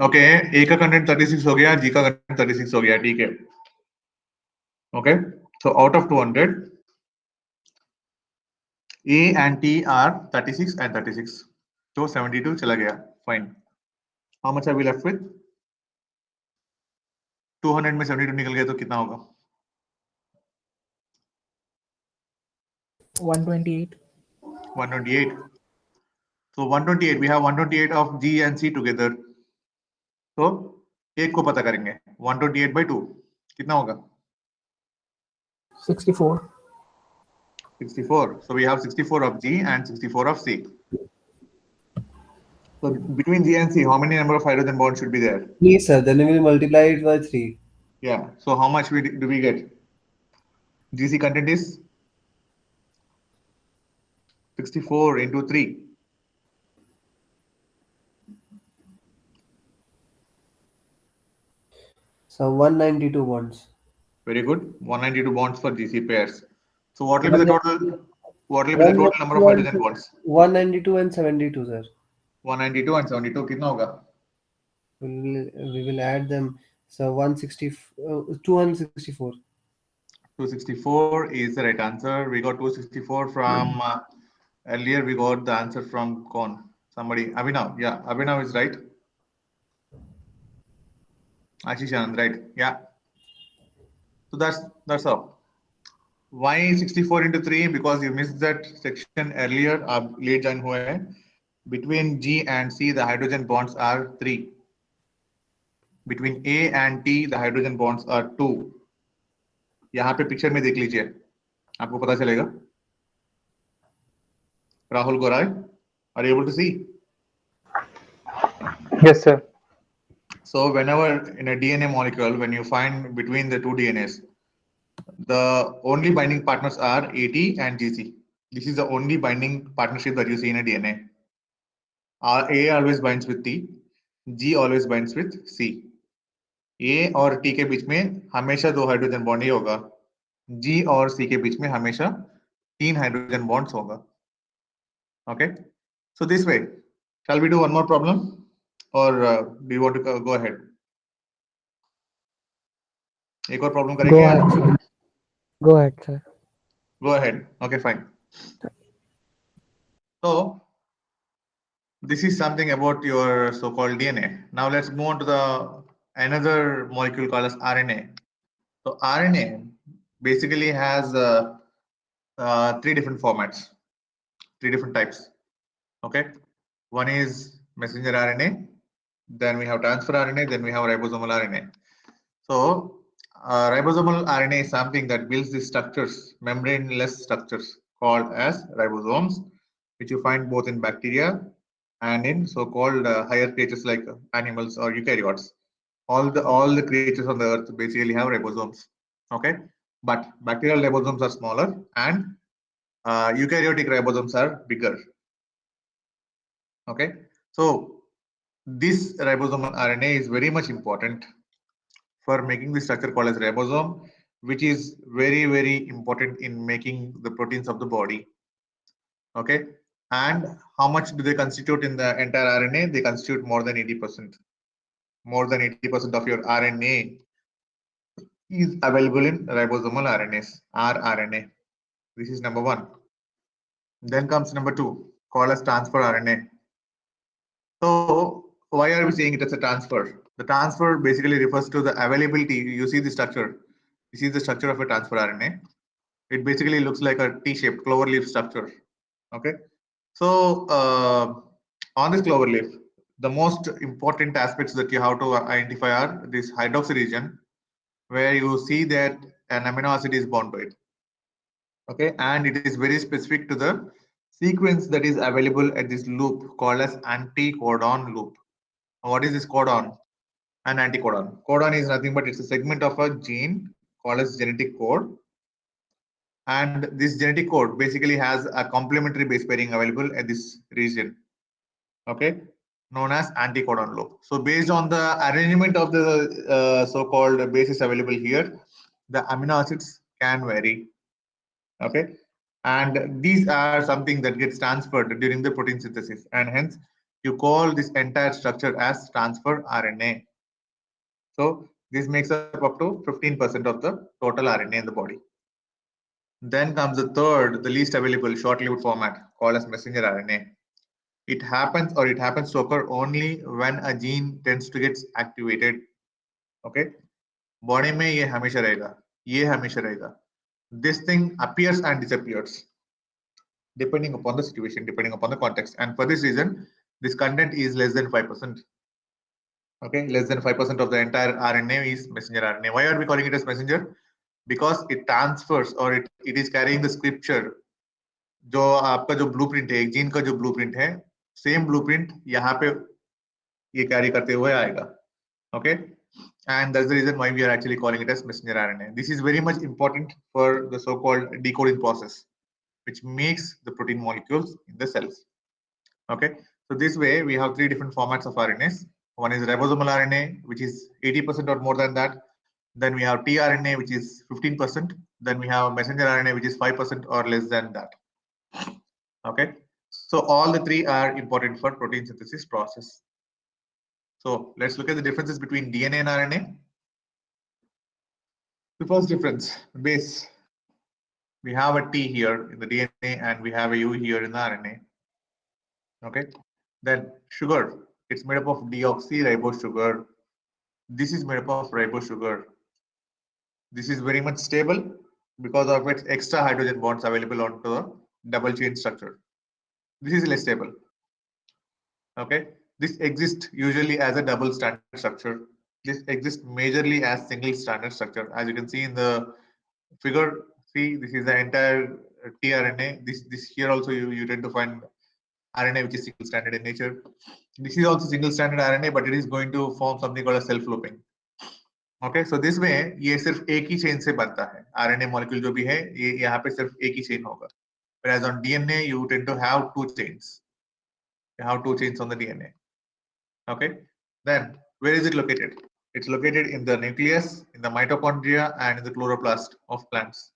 Okay, A का content 36 हो गया, जी का कंटेंट 36 हो गया, ठीक है. Okay, so out of 200, A and T are 36 and 36. So 72 चला गया. Fine. How much are we left with? 200 में 72 निकल गया तो कितना होगा? 128. 128. So 128, we have 128 of G and C together. So एक को पता करेंगे. 128 by 2 कितना होगा? 64. 64. So we have 64 of G and 64 of C. So between G and C, how many number of hydrogen bonds should be there? 3, sir. Then we will multiply it by 3. Yeah. So how much do we get? GC content is 64 into 3. So 192 bonds. Very good. 192 bonds for GC pairs. So what will be the total? What will be the total number of hydrogen bonds? 192 and 72, sir. 192 and 72 कितना होगा? We will add them. So 264. 264 is the right answer. We got 264 from earlier. We got the answer from Kon. Somebody, Abhinav. Yeah, Abhinav is right. Ashish Anand, right? Yeah. So that's all. Why 64 into 3? Because you missed that section earlier. आप late join हुए हैं. Between G and C, the hydrogen bonds are 3. Between A and T, the hydrogen bonds are 2. यहाँ पे picture में देख लीजिए, आपको पता चलेगा. Rahul Gorai, are you able to see? Yes, sir. So whenever in a DNA molecule, when you find between the two DNAs, the only binding partners are AT and GC. This is the only binding partnership that you see in a DNA. A always binds with T, G always binds with C. A और T के बीच में हमेशा 2 hydrogen bond ही होगा. G और C के बीच में हमेशा 3 hydrogen bonds होगा. Okay, so this way, shall we do one more problem, or do you want to go ahead? एक और problem करेंगे. Go ahead, sir. Go ahead, sir. Go ahead. Okay, fine. So this is something about your so-called DNA. Now let's move on to the another molecule called as RNA. So RNA basically has 3 different formats, 3 different types. Okay, one is messenger RNA, then we have transfer RNA, then we have ribosomal RNA. So ribosomal RNA is something that builds the structures, membrane-less structures called as ribosomes, which you find both in bacteria and in so-called higher creatures like animals or eukaryotes. All the creatures on the earth basically have ribosomes. Okay, but bacterial ribosomes are smaller and eukaryotic ribosomes are bigger. Okay, so this ribosomal RNA is very much important for making the structure called as ribosome, which is very, very important in making the proteins of the body. Okay, and how much do they constitute in the entire RNA? They constitute more than 80%. More than 80% of your RNA is available in ribosomal RNAs, rRNA. This is number 1. Then comes number 2, called as transfer RNA. So why are we saying it as a transfer? The transfer basically refers to the availability. You see the structure. This is the structure of a transfer RNA. It basically looks like a T-shaped clover leaf structure. Okay. So on this clover leaf, the most important aspects that you have to identify are this hydroxy region, where you see that an amino acid is bound to it. Okay, and it is very specific to the sequence that is available at this loop called as anticodon loop. What is this codon? An anticodon. Codon is nothing but it's a segment of a gene called as genetic code. And this genetic code basically has a complementary base pairing available at this region. Okay, known as anticodon loop. So based on the arrangement of the so-called bases available here, the amino acids can vary. Okay, And these are something that gets transferred during the protein synthesis, and hence you call this entire structure as transfer RNA. So this makes up to 15% of the total RNA in the body. Then comes the third, the least available short-lived format called as messenger RNA. It happens to occur only when a gene tends to get activated. Okay, body में ये हमेशा रहेगा, ये हमेशा रहेगा. This thing appears and disappears depending upon the situation, depending upon the context, and for this reason, this content is less than 5%. Okay, less than 5% of the entire RNA is messenger RNA. Why are we calling it as messenger? Because it transfers or it is carrying the scripture. जो आपका जो blueprint है, एक gene का जो blueprint है, same blueprint यहाँ पे ये कैरी करते हुए आएगा. Okay, and that's the reason why we are actually calling it as messenger RNA. This is very much important for the so-called decoding process, which makes the protein molecules in the cells. Okay, so this way we have three different formats of RNAs. One is ribosomal RNA, which is 80% or more than that. Then we have tRNA, which is 15%. Then we have messenger RNA, which is 5% or less than that. Okay, so all the three are important for protein synthesis process. So let's look at the differences between DNA and RNA. The first difference, base. We have a T here in the DNA and we have a U here in the RNA. Okay, then sugar, it's made up of deoxyribose sugar. This is made up of ribose sugar. This is very much stable because of its extra hydrogen bonds available onto the double chain structure. This is less stable. Okay, this exists usually as a double stranded structure. This exists majorly as single stranded structure. As you can see in the figure, see, this is the entire tRNA. This here also you tend to find RNA which is single stranded in nature. This is also single stranded RNA, but it is going to form something called a self-looping. Okay, so this way ये सिर्फ एक ही chain से बनता है. RNA molecule जो भी है ये यहाँ पे सिर्फ एक ही chain होगा. Whereas on DNA you tend to have two chains. You have two chains on the DNA. Okay, then where is it located? It's located in the nucleus, in the mitochondria, and in the chloroplast of plants.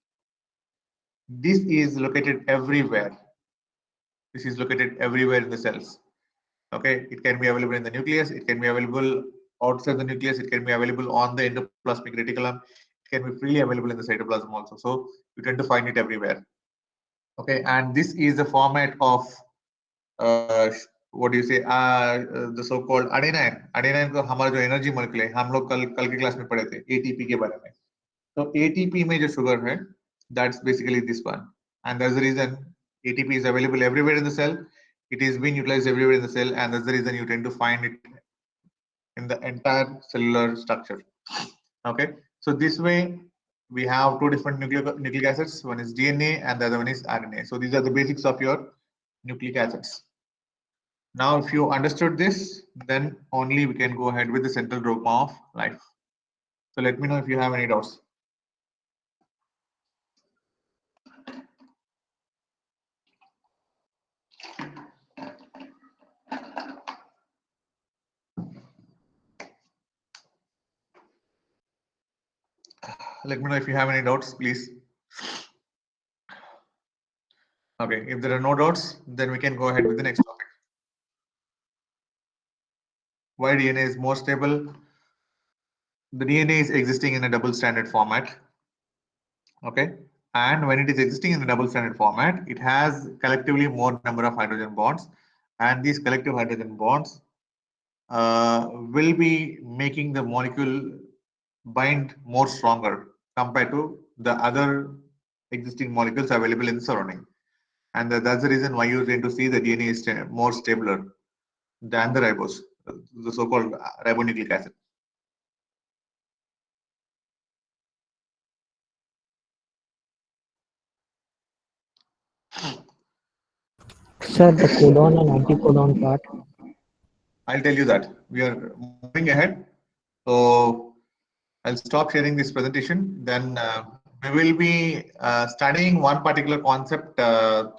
This is located everywhere. This is located everywhere in the cells. Okay, it can be available in the nucleus, it can be available outside the nucleus, it can be available on the endoplasmic reticulum, it can be freely available in the cytoplasm also. So you tend to find it everywhere. Okay, and this is the format of what do you say, the so-called adenine. Adenine को हमारा जो energy molecule है, हम लोग कल के class में पढ़े थे ATP के बारे में. तो ATP में जो sugar है, that's basically this one, and that's the reason ATP is available everywhere in the cell. It is being utilized everywhere in the cell, and that's the reason you tend to find it in the entire cellular structure. Okay, so this way we have two different nucleic acids. One is DNA and the other one is RNA. So these are the basics of your nucleic acids. Now, if you understood this, then only we can go ahead with the central dogma of life. So let me know if you have any doubts. Let me know if you have any doubts, please. Okay, if there are no doubts, then we can go ahead with the next topic. Why DNA is more stable? The DNA is existing in a double-stranded format. Okay, and when it is existing in a double-stranded format, it has collectively more number of hydrogen bonds, and these collective hydrogen bonds will be making the molecule bind more stronger compared to the other existing molecules available in the surrounding. And that's the reason why you tend to see the DNA is more stabler than the ribose, the so-called ribonucleic acid. Sir, the codon and anticodon part. I'll tell you that. We are moving ahead. So I'll stop sharing this presentation. Then we will be studying one particular concept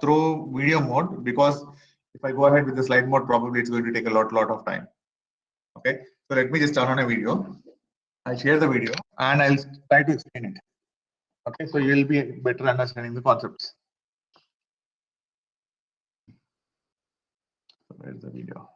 through video mode, because if I go ahead with the slide mode, probably it's going to take a lot of time. Okay, so let me just turn on a video. I'll share the video and I'll try to explain it. Okay, so you'll be better understanding the concepts. Where's the video?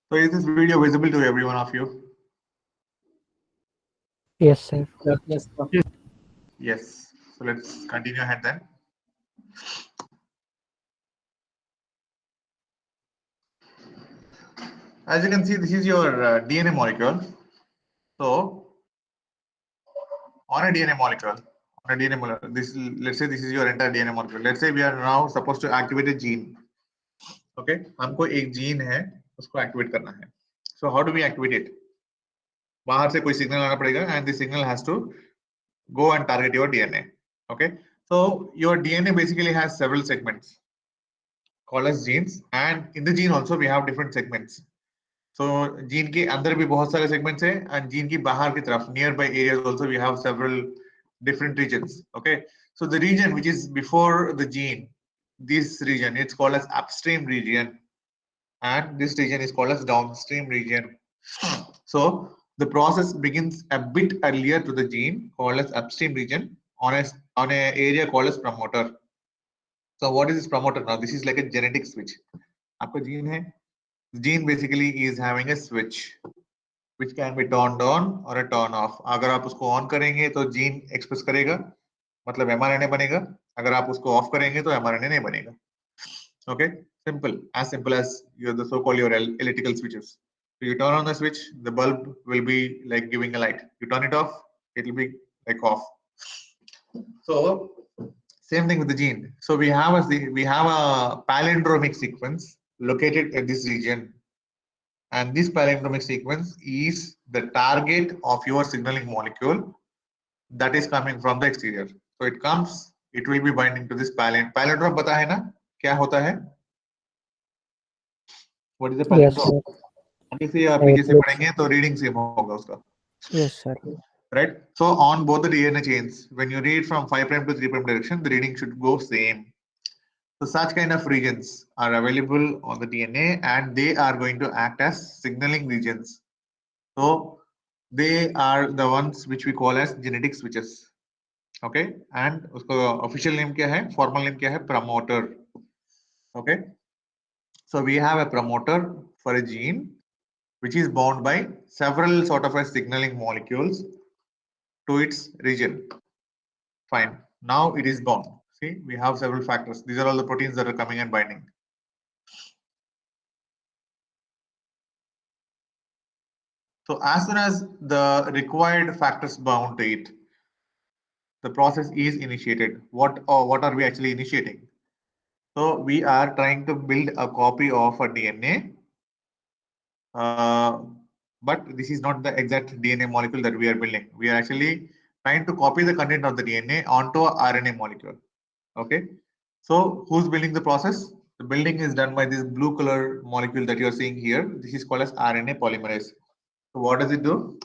So is this video visible to every one of you? Yes, sir. Yes, sir. Yes. So let's continue ahead then. As you can see, this is your DNA molecule. So on a DNA molecule, let's say this is your entire DNA molecule. Let's say we are now supposed to activate a gene. Okay, हमको एक gene है, उसको activate करना है. So how do we activate it? बाहर से कोई signal आना पड़ेगा, and the signal has to go and target your DNA. Okay, so your DNA basically has several segments called as genes, and in the gene also we have different segments. So gene के अंदर भी बहुत सारे segments हैं, and gene की बाहर की तरफ nearby areas also we have several different regions. Okay, so the region which is before the gene, this region, it's called as upstream region, and this region is called as downstream region. So the process begins a bit earlier to the gene called as upstream region on a area called as promoter. So what is this promoter now? This is like a genetic switch. आपका gene है. The gene basically is having a switch which can be turned on or a turn off. अगर आप उसको on करेंगे तो gene express करेगा, मतलब mRNA बनेगा. अगर आप उसको off करेंगे तो mRNA नहीं बनेगा. Okay, simple as the so-called your electrical switches. So you turn on the switch, the bulb will be like giving a light. You turn it off, it will be like off. So same thing with the gene. So we have a palindromic sequence located at this region, and this palindromic sequence is the target of your signaling molecule that is coming from the exterior. So it will be binding to this palindrome. पता है ना क्या होता है? What is the Yes, palindrome? sir. आगे से या पीछे से पढ़ेंगे तो रीडिंग सेम होगा उसका. Yes, sir. Right? So on both the DNA chains, when you read from 5' to 3' direction, the reading should go same. So such kind of regions are available on the DNA, and they are going to act as signaling regions. So they are the ones which we call as genetic switches. Okay, and usko official name क्या है? Formal name क्या है? Promoter. Okay, so we have a promoter for a gene which is bound by several sort of a signaling molecules to its region. Fine. Now it is bound. See, we have several factors. These are all the proteins that are coming and binding. So as soon as the required factors bound to it, the process is initiated. What are we actually initiating? So we are trying to build a copy of a DNA, but this is not the exact DNA molecule that we are building. We are actually trying to copy the content of the DNA onto a RNA molecule. Okay, so who's building the process? The building is done by this blue color molecule that you're seeing here. This is called as RNA polymerase. So what does it do?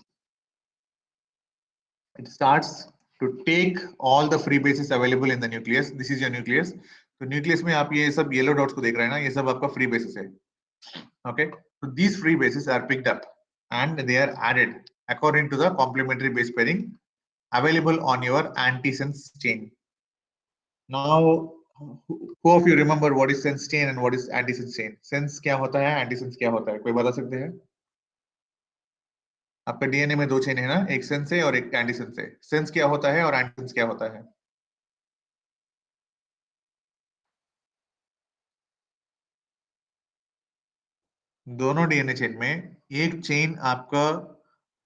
It starts to take all the free bases available in the nucleus. This is your nucleus. So nucleus में आप ये सब yellow dots को देख रहे हैं ना, ये सब आपका free bases है. Okay, so these free bases are picked up and they are added according to the complementary base pairing available on your antisense chain. Now, who of you remember what is sense chain and what is antisense chain? Sense क्या होता है, antisense क्या होता है? कोई बता सकते हैं? आपका डीएनए में दो चेन है ना, एक सेंस है और एक एंटीसेंस है. सेंस क्या होता है और एंटीसेंस क्या होता है? दोनों डीएनए चेन में एक चेन आपका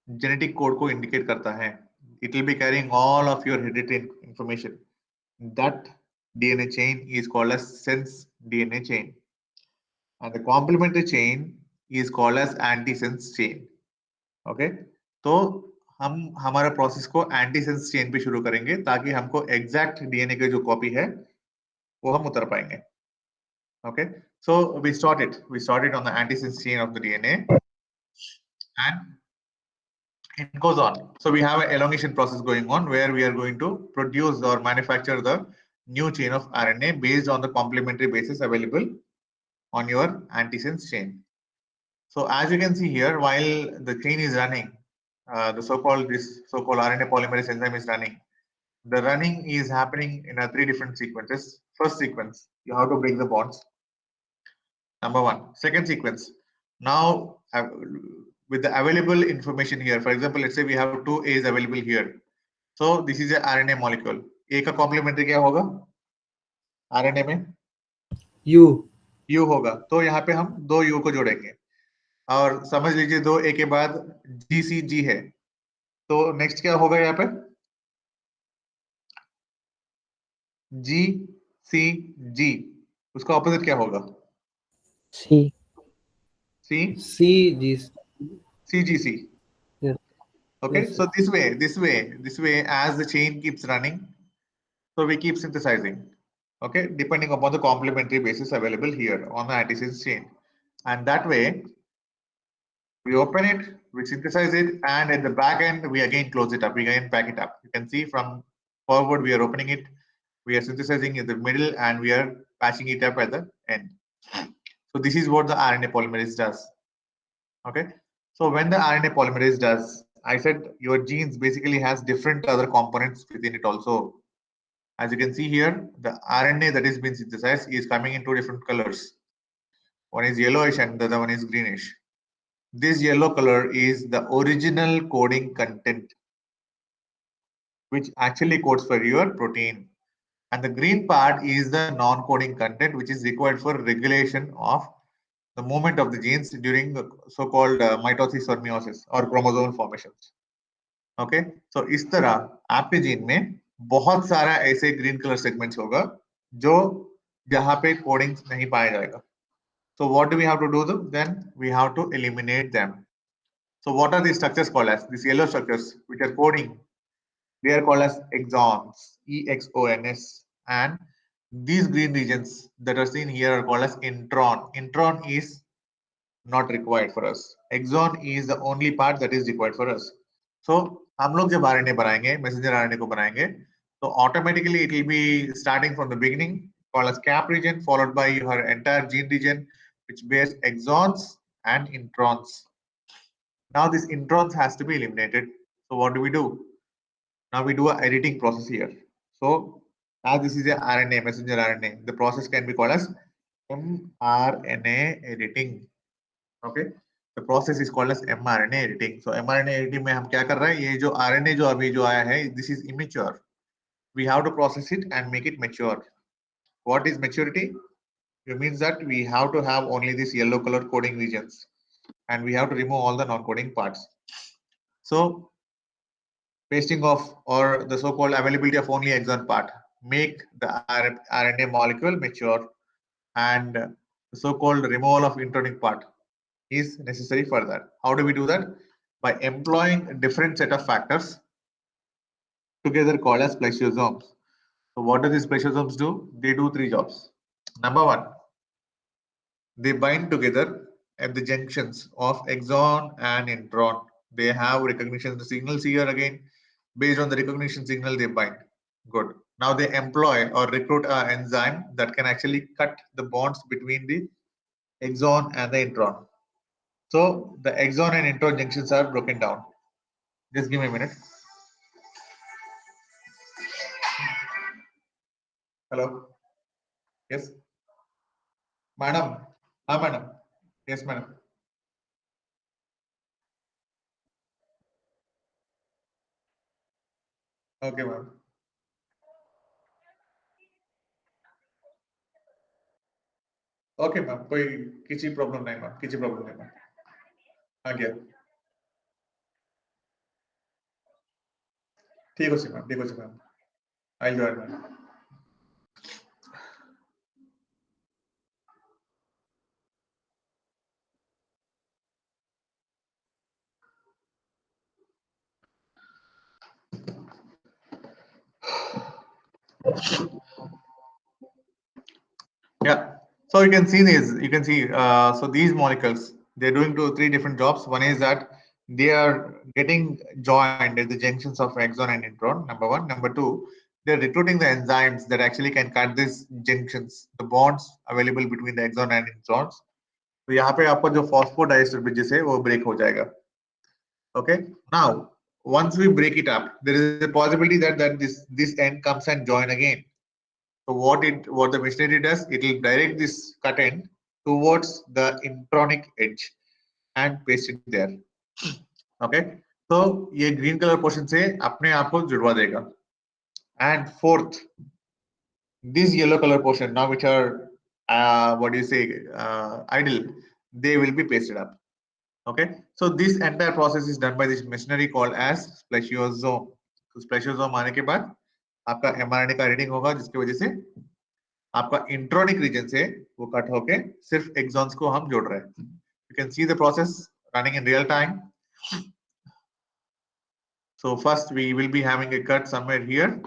जेनेटिक कोड को इंडिकेट करता है. It will be carrying all of your hereditary information. That DNA chain is called as sense DNA chain, and the complementary chain is called as antisense chain. Okay, तो हम हमारा process को antisense chain पे शुरू करेंगे ताकि हमको exact DNA की जो कॉपी है वो हम उतर पाएंगे. Okay, so we started on the antisense chain of the DNA, and it goes on. So we have an elongation process going on where we are going to produce or manufacture the new chain of RNA based on the complementary bases available on your antisense chain. So as you can see here, while the chain is running, the so-called RNA polymerase enzyme is running. The running is happening in 3 different sequences. First sequence, you have to break the bonds. Number 1. Second sequence, now with the available information here, for example, let's say we have 2 A's available here. So this is a RNA molecule. A का complementary क्या होगा? RNA में U होगा. तो यहाँ पे हम 2 U को जोड़ेंगे और समझ लीजिए 2 A के बाद GCG है. तो नेक्स्ट क्या होगा यहाँ पे? GCG. उसका ऑपोजिट क्या होगा? C. CGC. Yeah. Okay, Yes, so this way, as the chain keeps running, so we keep synthesizing. Okay, depending upon the complementary bases available here on the antisense chain, and that way we open it, we synthesize it, and at the back end we again close it up, we again pack it up. You can see from forward we are opening it, we are synthesizing in the middle, and we are patching it up at the end. So this is what the RNA polymerase does. Okay, so when the RNA polymerase does, I said your genes basically has different other components within it also. As you can see here, the RNA that is being synthesized is coming in 2 different colors. One is yellowish and the other one is greenish. This yellow color is the original coding content, which actually codes for your protein. And the green part is the non-coding content, which is required for regulation of the movement of the genes during the so-called mitosis or meiosis or chromosomal formations. Okay, so इस तरह आपके gene में बहुत सारा ऐसे green colour segments होगा जो जहां पे कोडिंग नहीं पाया जाएगा. So what do we have to do? Then we have to eliminate them. So what are these structures called as? These yellow structures which are coding, they are called as exons, EXONS, and these green regions that are seen here are called as intron. Intron is not required for us. Exon is the only part that is required for us. So हम लोग जब RNA बनाएंगे, messenger RNA को बनाएंगे, तो automatically it will be starting from the beginning called as cap region followed by your entire gene region which bears exons and introns. Now this introns has to be eliminated. So what do we do? Now we do a editing process here. So as this is a RNA, messenger RNA, the process can be called as mRNA editing. Okay, the process is called as mRNA editing. So mRNA editing में हम क्या कर रहे हैं? ये जो RNA जो अभी जो आया है, this is immature. We have to process it and make it mature. What is maturity? It means that we have to have only this yellow color coding regions, and we have to remove all the non-coding parts. So pasting off or the so-called availability of only exon part make the RNA molecule mature, and the so-called removal of intronic part is necessary for that. How do we do that? By employing a different set of factors together called as spliceosomes. So what do these spliceosomes do? They do 3 jobs. Number 1, they bind together at the junctions of exon and intron. They have recognition signals here again. Based on the recognition signal, they bind. Good. Now they employ or recruit an enzyme that can actually cut the bonds between the exon and the intron. So the exon and intron junctions are broken down. Just give me a minute. Hello. Yes. Madam. Madam. Yes, madam. Okay, ma'am. Okay, ma'am. कोई किसी problem नहीं ma'am, किसी problem नहीं ma'am. आ गया. ठीक हो see ma'am, ठीक हो see ma'am. I'll join ma'am. Yeah. So you can see this. You can see. So these molecules, they're doing three different jobs. One is that they are getting joined at the junctions of exon and intron. Number one. Number two, they're recruiting the enzymes that actually can cut these junctions, the bonds available between the exon and introns. तो यहाँ पे आपका जो phosphodiester bridges है वो break हो जाएगा. Okay. Now, once we break it up, there is a possibility that this end comes and join again. So what the machinery does, it will direct this cut end towards the intronic edge and paste it there. Okay. So ये green color portion से अपने आप को जुड़वा देगा. And fourth, this yellow color portion now which are what do you say idle, they will be pasted up. Okay. So this entire process is done by this machinery called as splasiosome. So splasiosome आने के बाद आपका mRNA का reading होगा जिसकी वजह से आपका इंट्रोनिक रीजन से वो कट होके सिर्फ एक्सॉन्स को हम जोड़ रहे हैं. You can see the process running in real time. So first we will be having a cut somewhere here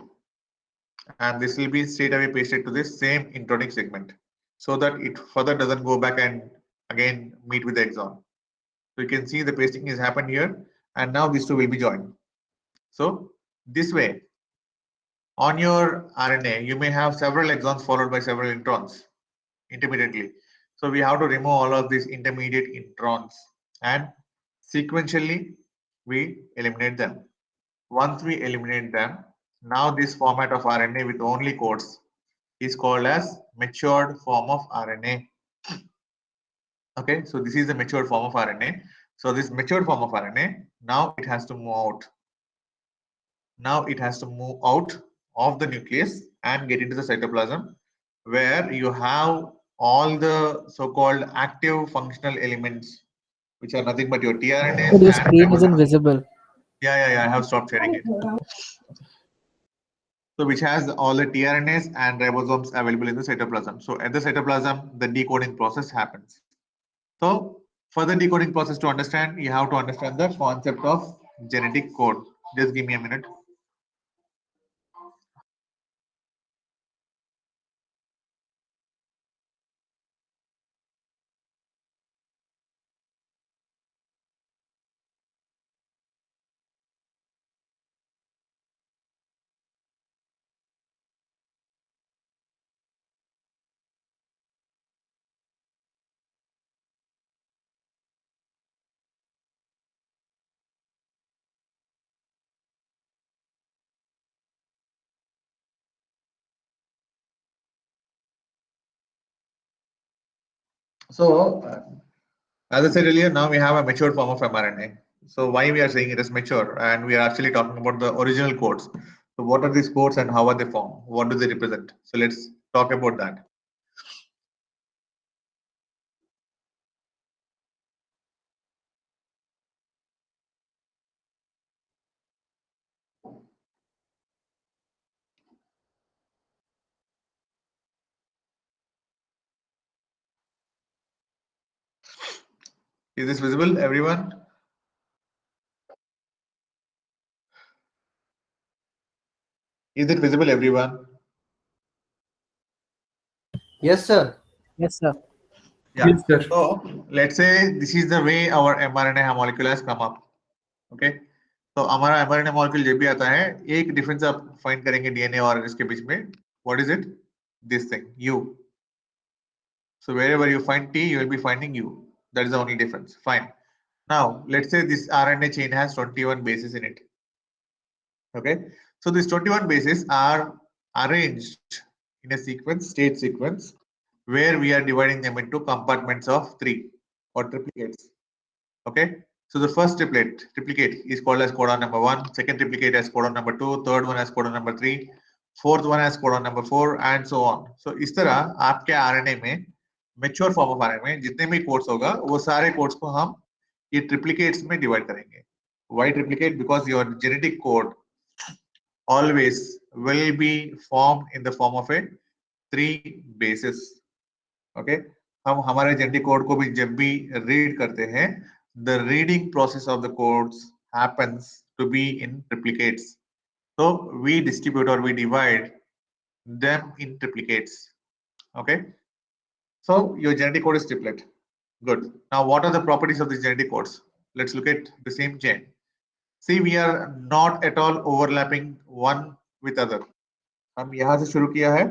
and this will be straight away pasted to this same intronic segment so that it further doesn't go back and again meet with the exon. So you can see the pasting has happened here and now these two will be joined. So this way on your RNA you may have several exons followed by several introns intermediately. So we have to remove all of these intermediate introns and sequentially we eliminate them. Once we eliminate them, now this format of RNA with only codes is called as matured form of RNA. Okay, so this is the matured form of RNA. So this matured form of RNA, now it has to move out. Now it has to move out of the nucleus and get into the cytoplasm where you have all the so-called active functional elements which are nothing but your tRNAs. So your screen isn't visible. Yeah, I have stopped sharing it. So which has all the tRNAs and ribosomes available in the cytoplasm. So at the cytoplasm, the decoding process happens. So for the decoding process to understand, you have to understand the concept of genetic code. Just give me a minute. So as I said earlier, now we have a matured form of mRNA. So why we are saying it is mature, and we are actually talking about the original codes. So what are these codes and how are they formed? What do they represent? So let's talk about that. Is this visible, everyone? Is it visible, everyone? Yes, sir. Yes, sir. Yeah. Yes, sir. So let's say this is the way our mRNA molecule has come up. Okay. तो हमारा mRNA molecule जब भी आता है एक difference आप find करेंगे DNA और इसके बीच में. What is it? This thing, U. So wherever you find T, you will be finding U. That is the only difference. Fine. Now let's say this RNA chain has 21 bases in it. Okay. So these 21 bases are arranged in a sequence, state sequence, where we are dividing them into compartments of 3 or triplicates. Okay. So the first triplicate is called as codon number 1, second triplicate as codon number 2, third one as codon number 3, fourth one as codon number 4 and so on. So इस तरह आपके RNA में mature form of RNA में जितने भी codes होगा वो सारे codes को हम ये triplicates में divide करेंगे. Why triplicate? Because your genetic code always will be formed in the form of a 3 bases. Okay. हम हमारे genetic code को भी जब भी read करते हैं, the reading process of the codes happens to be in triplicates. So we distribute or we divide them in triplicates. Okay, so your genetic code is triplet. Good. Now, what are the properties of these genetic codes? Let's look at the same chain. See, we are not at all overlapping one with other. हम यहाँ से शुरू किया है,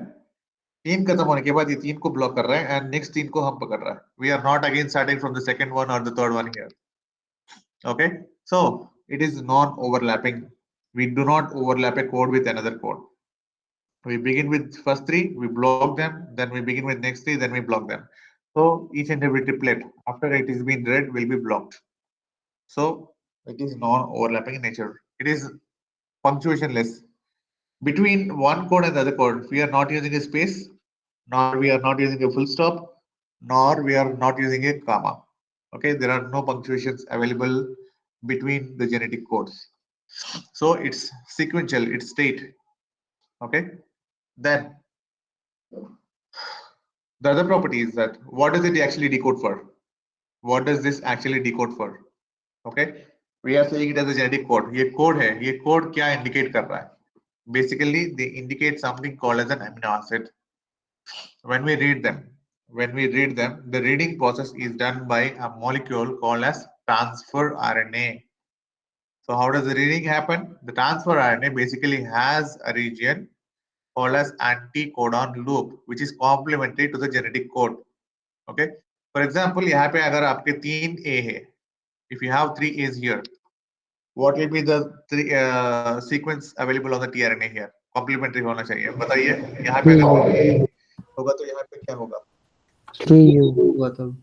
तीन खत्म होने के बाद ये तीन को ब्लॉक कर रहे हैं and next तीन को हम पकड़ रहे हैं. We are not again starting from the second one or the third one here. Okay, so it is non-overlapping. We do not overlap a code with another code. We begin with first three, we block them, then we begin with next three, then we block them. So each and every triplet after it is been read will be blocked. So it is non-overlapping in nature. It is punctuationless. Between one code and the other code, we are not using a space, nor we are not using a full stop, nor we are not using a comma. Okay, there are no punctuations available between the genetic codes. So it's sequential, it's state. Okay, then the other property is that what does it actually decode for? What does this actually decode for? Okay, we are saying it as a genetic code. ये code है, ये code क्या indicate कर रहा है? Basically, they indicate something called as an amino acid. When we read them, the reading process is done by a molecule called as transfer RNA. So how does the reading happen? The transfer RNA basically has a region called as anticodon loop, which is complementary to the genetic code. Okay. For example, यहाँ पे अगर आपके 3 A है, if you have 3 A's here, what will be the sequence available on the tRNA here? Complementary होना चाहिए. बताइए. यहाँ पे अगर 3 होगा तो यहाँ पे क्या होगा? 3U.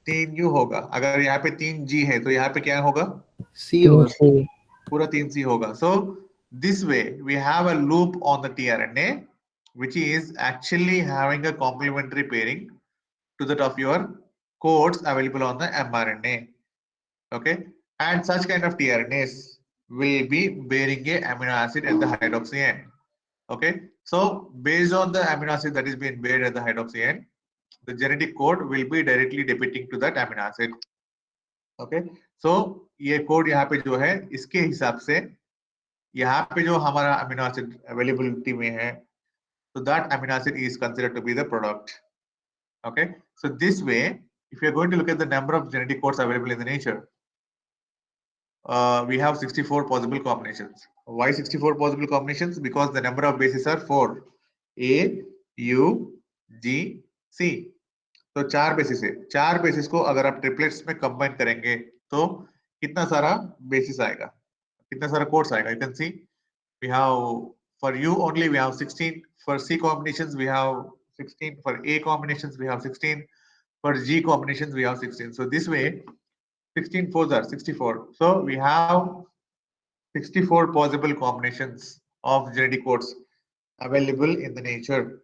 3U होगा. अगर यहाँ पे 3G है तो यहाँ पे क्या होगा? C होगा. 3C. पूरा 3C होगा. So this way we have a loop on the tRNA which is actually having a complementary pairing to that of your codes available on the mRNA. Okay, and such kind of tRNAs will be bearing a amino acid at the hydroxy end. Okay, so based on the amino acid that is being bared at the hydroxy end, the genetic code will be directly depicting to that amino acid. Okay, so ये code यहाँ पे जो है इसके हिसाब से यहाँ पे जो हमारा amino acid availability में है, so that amino acid is considered to be the product. Okay, so this way, if you are going to look at the number of genetic codes available in the nature, we have 64 possible combinations. Why 64 possible combinations? Because the number of bases are 4. A, U, G, C. तो 4 basis है. 4 basis को अगर आप triplets में combine करेंगे तो कितना सारा बेसिस आएगा, कितना सारा कोड्स आएगा. You can see we have for U only we have 16. For C combinations we have 16. For A combinations we have 16. For G combinations we have 16. So this way 16 fours are 64. So we have 64 possible combinations of genetic codes available in the nature.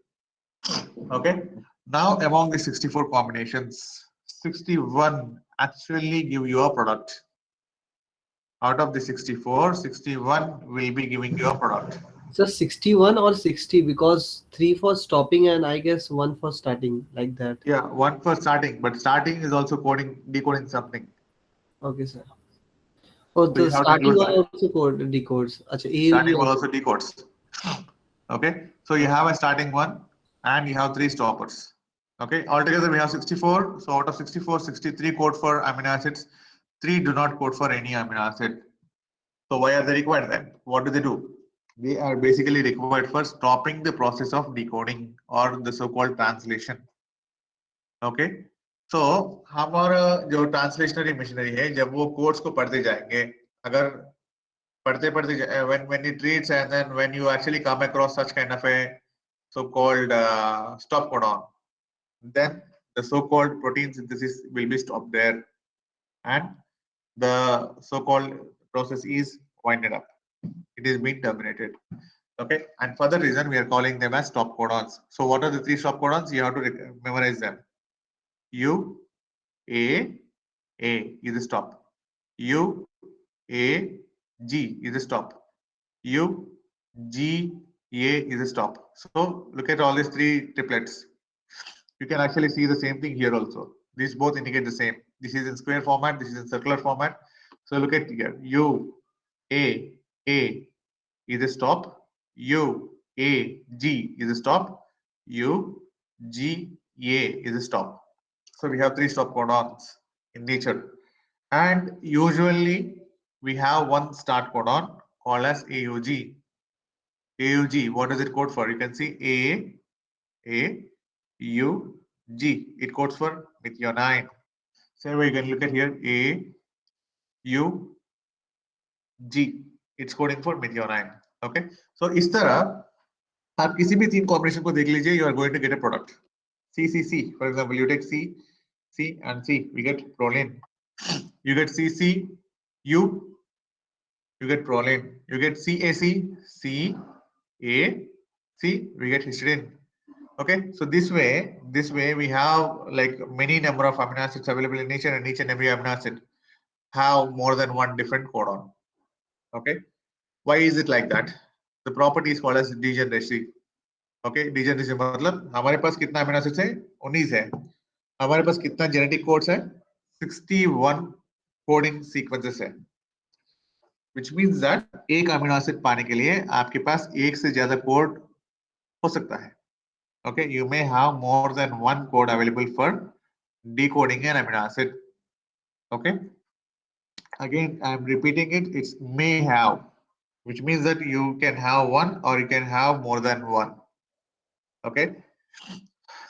Okay. Now among the 64 combinations, 61 actually give you a product. Out of the 64, 61 will be giving you a product. So 61 or 60 because 3 for stopping and I guess 1 for starting, like that. Yeah, 1 for starting, but starting is also decoding something. Okay, sir. Oh, So the you have to starting include one that. also decodes. Achha, A Starting will will also decodes. Okay, so you have a starting one and you have 3 stoppers. Okay, altogether we have 64. So out of 64, 63 code for amino acids, 3 do not code for any amino acid. So why are they required then? What do? They are basically required for stopping the process of decoding or the so-called translation. Okay, so हमारा जो translationary machinery है, जब वो codes को पढ़ते जाएंगे, अगर पढ़ते when it reads and then when you actually come across such kind of a so-called stop codon, then the so-called protein synthesis will be stopped there and the so-called process is winded up. It is being terminated. Okay, and for that reason we are calling them as stop codons. So what are the 3 stop codons? You have to memorize them. U, A is a stop. U, A, G is a stop. U, G, A is a stop. So look at all these 3 triplets. You can actually see the same thing here also. These both indicate the same. This is in square format, this is in circular format. So look at here. U, A is a stop. U, A, G is a stop, U, G, A is a stop. So we have 3 stop codons in nature. And usually we have one start codon called as AUG. AUG, what does it code for? You can see A, U, G. It codes for methionine. Same way you can look at here A, U, G. It's coding for methionine. Okay. So इस तरह आप किसी भी 3 combination को देख लीजिए, you are going to get a product. C. For example, you take C and C, we get proline. You get CC, U, you get proline. You get CAC, C, A, C, we get histidine. Okay, so this way we have like many number of amino acids available in nature, and each and every amino acid have more than one different codon. Okay, why is it like that? The property is called as degeneracy. Okay, degeneracy मतलब हमारे पास कितना amino acids है? 19 है. हमारे पास कितना genetic codes है? 61 coding sequences है. Which means that एक amino acid पाने के लिए आपके पास एक से ज्यादा कोड हो सकता है. Okay, you may have more than one code available for decoding an amino acid. Okay, again I'm repeating it, it's may have, which means that you can have one or you can have more than one. Okay,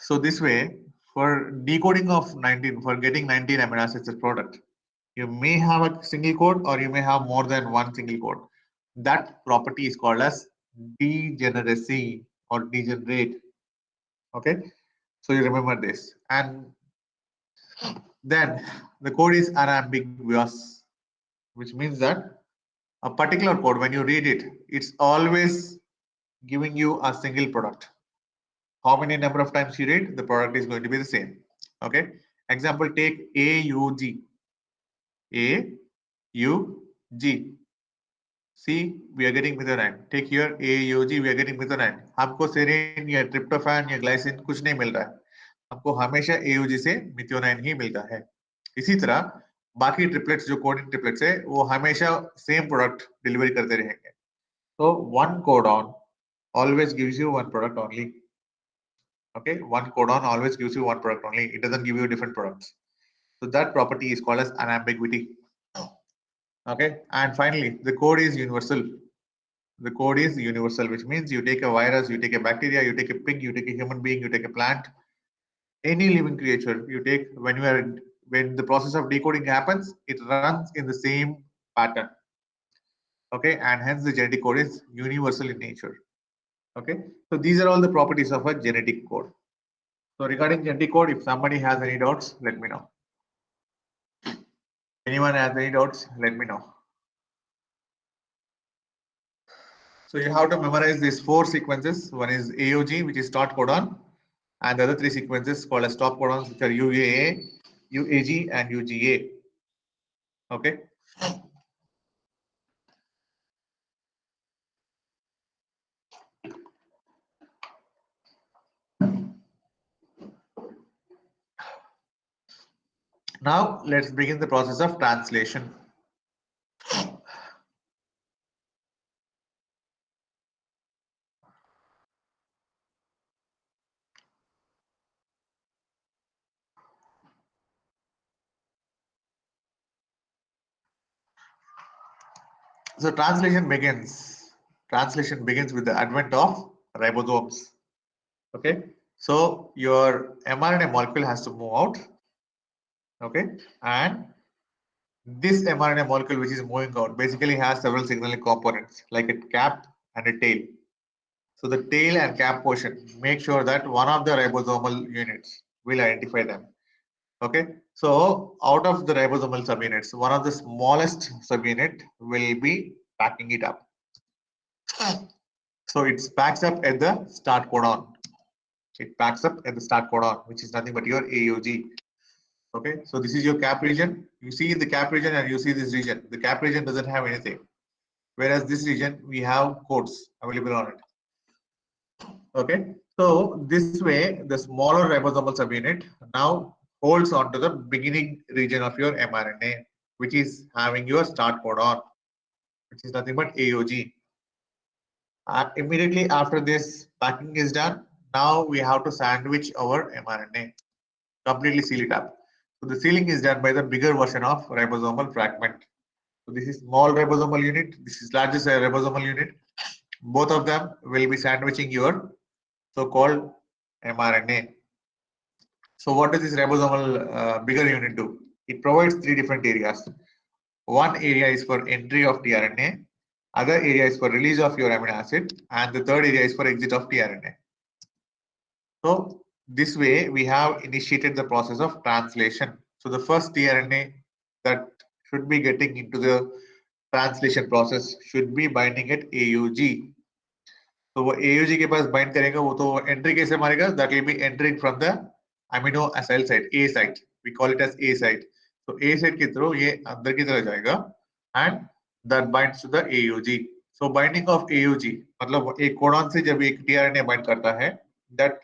so this way for decoding of 19, for getting 19 amino acids as product, you may have a single code or you may have more than one single code. That property is called as degeneracy or degenerate. Okay, so you remember this. And then the code is unambiguous, which means that a particular code, when you read it, it's always giving you a single product. How many number of times you read, the product is going to be the same. Okay, example, take AUG. AUG. See, we are getting methionine. Take here AUG, we are getting methionine. हमको serine या tryptophan या glycine कुछ नहीं मिल रहा है. हमको हमेशा AUG से methionine ही मिलता है. इसी तरह बाकी ट्रिपलेट्स जो कोडिंग ट्रिपलेट्स है वो हमेशा सेम प्रोडक्ट डिलीवरी करते रहेंगे. So one codon always gives you one product only. Okay, one codon always gives you one product only. It doesn't give you different products. So that property is called as unambiguity. Okay, and finally the code is universal. The code is universal, which means you take a virus, you take a bacteria, you take a pig, you take a human being, you take a plant, any living creature you take, when the process of decoding happens, it runs in the same pattern. Okay, and hence the genetic code is universal in nature. Okay, so these are all the properties of a genetic code. So regarding genetic code, if somebody has any doubts, let me know. Anyone has any doubts, let me know. So you have to memorize these 4 sequences. One is AUG, which is start codon, and the other 3 sequences called as stop codons, which are UAA, UAG, and UGA. Okay. Now let's begin the process of translation. So translation begins with the advent of ribosomes. Okay, so your mRNA molecule has to move out. Okay, and this mRNA molecule which is moving out basically has several signaling components like a cap and a tail. So the tail and cap portion, make sure that one of the ribosomal units will identify them. Okay, so out of the ribosomal subunits, one of the smallest subunit will be packing it up. So it packs up at the start codon. It packs up at the start codon, which is nothing but your AUG. Okay, so this is your cap region. You see the cap region and you see this region. The cap region doesn't have anything, whereas this region we have codes available on it. Okay, so this way the smaller ribosomal subunit now holds on to the beginning region of your mRNA, which is having your start codon, which is nothing but AUG. Immediately after this packing is done, now we have to sandwich our mRNA, completely seal it up. So the sealing is done by the bigger version of ribosomal fragment. So this is small ribosomal unit, this is largest ribosomal unit. Both of them will be sandwiching your so-called mRNA. So what does this ribosomal bigger unit do? It provides three different areas. One area is for entry of tRNA, other area is for release of your amino acid, and the third area is for exit of tRNA. So this way we have initiated the process of translation. So the first tRNA that should be getting into the translation process should be binding at AUG. तो वो AUG के पास bind करेगा वो तो entry कैसे मारेगा? That will be entering from the amino acyl site, A site. We call it as A site. So A site के through ये अंदर की तरह जाएगा and that binds to the AUG. So binding of AUG मतलब एक codon से जब एक tRNA bind करता है that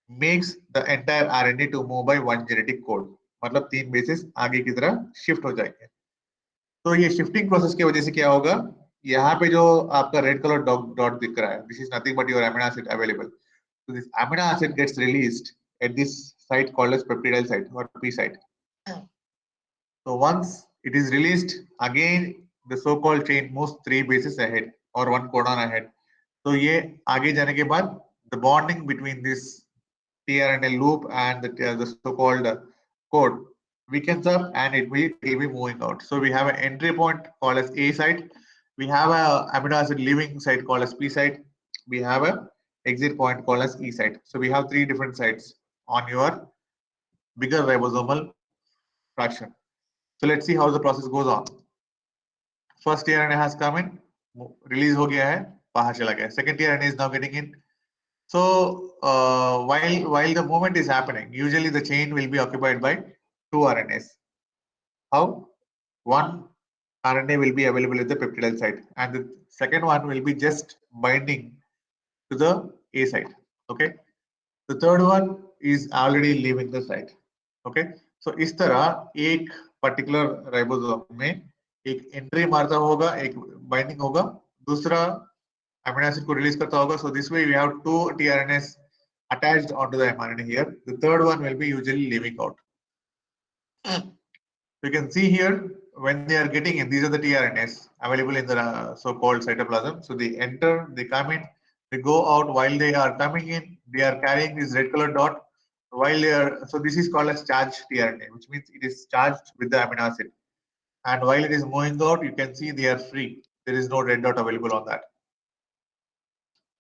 makes the entire RNA to move by one genetic code. मतलब तीन bases आगे की तरह shift हो जाएंगे. तो ये shifting process की वजह से क्या होगा? यहाँ पे जो आपका रेड कलर डॉट दिख रहा है, this is nothing but your amino acid available. So this amino acid gets released at this site called as peptidyl site or P site. So once it is released, again the so-called chain moves 3 bases ahead or 1 codon ahead. So ये आगे जाने के बाद the bonding between this tRNA loop and the so-called code weakens up and it will be moving out. So we have an entry point called as A site. We have a amino acid leaving site called as P site. We have a exit point called as E site. So we have 3 different sites on your bigger ribosomal fraction. So let's see how the process goes on. First tRNA has come in, release हो गया है, बाहर चला गया. Second tRNA is now getting in. So while the movement is happening, usually the chain will be occupied by 2 RNAs. How? One RNA will be available at the peptidyl site and the second one will be just binding to the A site. Okay. The third one is already leaving the site. Okay. So इस तरह एक particular ribosome में एक entry मारता होगा, एक binding होगा, दूसरा amino acid को release करता होगा. So this way we have 2 tRNAs attached onto the mRNA here. The third one will be usually leaving out. You can see here when they are getting in, these are the tRNAs available in the so-called cytoplasm. So they enter, they come in, they go out. While they are coming in, they are carrying this red color dot. While they are, so this is called as charged tRNA, which means it is charged with the amino acid. And while it is moving out, you can see they are free. There is no red dot available on that.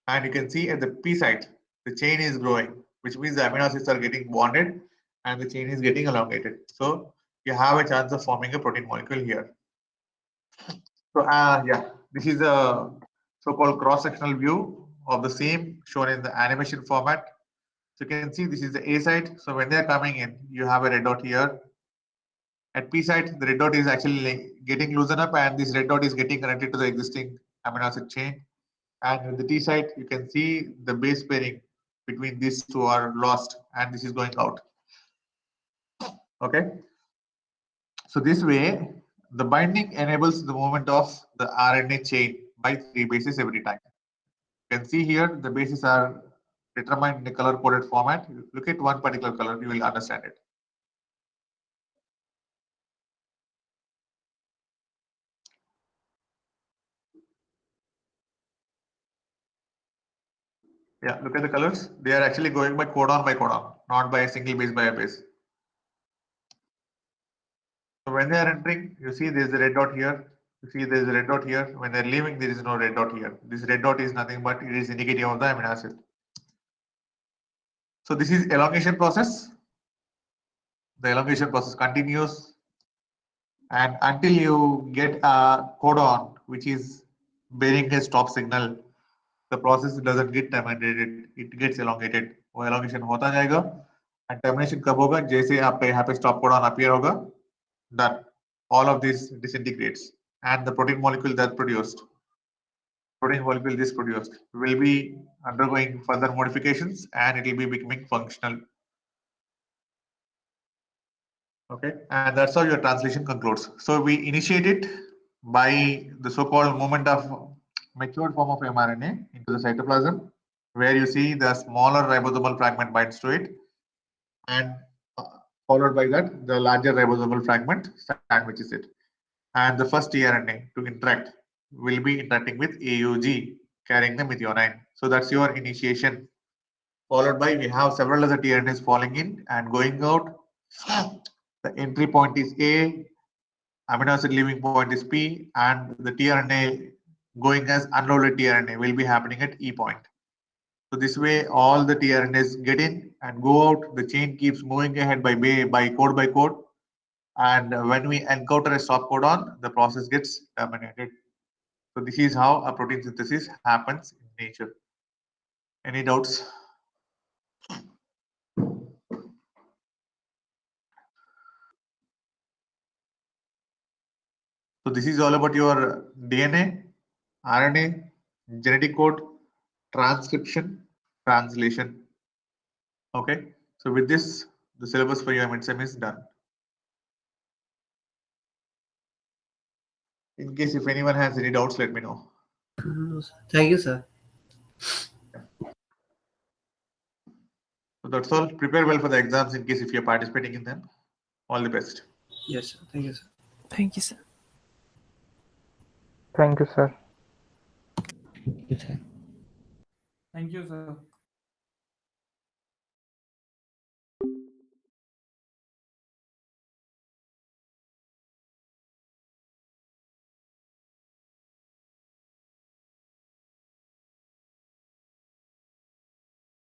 And you can see at the P site, the chain is growing, which means the amino acids are getting bonded and the chain is getting elongated. So you have a chance of forming a protein molecule here. So yeah, this is a so-called cross-sectional view of the same shown in the animation format. So you can see this is the A site. So when they are coming in, you have a red dot here. At P site, the red dot is actually getting loosened up and this red dot is getting connected to the existing amino acid chain. And with the T site, you can see the base pairing between these two are lost and this is going out. Okay. So this way, the binding enables the movement of the RNA chain by 3 bases every time. You can see here the bases are determined in the color coded format. Look at one particular color, you will understand it. Yeah, look at the colors. They are actually going by codon, not by a single base by a base. So when they are entering, you see there is a red dot here. You see there is a red dot here. When they are leaving, there is no red dot here. This red dot is nothing but it is indicative of the amino acid. So this is elongation process. The elongation process continues, and until you get a codon which is bearing a stop signal, the process doesn't get terminated. It gets elongated. वो elongation होता जाएगा. And termination कब होगा? जैसे आपका यहाँ पे stop codon appear होगा, done. All of this disintegrates, and the protein molecule that produced, will be undergoing further modifications, and it will be becoming functional. Okay, and that's how your translation concludes. So we initiate it by the so-called movement of matured form of mRNA into the cytoplasm, where you see the smaller ribosomal fragment binds to it, and followed by that, the larger ribosomal fragment sandwiches it. And the first tRNA to interact will be interacting with AUG, carrying the methionine. So that's your initiation. Followed by, we have several other tRNAs falling in and going out. The entry point is A, amino acid leaving point is P, and the tRNA going as unloaded tRNA will be happening at E point. So this way, all the tRNAs get in and go out. The chain keeps moving ahead by code, and when we encounter a stop codon, the process gets terminated. So this is how a protein synthesis happens in nature. Any doubts? So this is all about your DNA, RNA, genetic code, transcription, translation. Okay. So with this, the syllabus for your midsem is done. In case if anyone has any doubts, let me know. Thank you, sir. So that's all. Prepare well for the exams in case if you're participating in them. All the best. Yes, sir. Thank you, sir. Thank you, sir. Thank you, sir. Thank you, sir. Thank you, sir.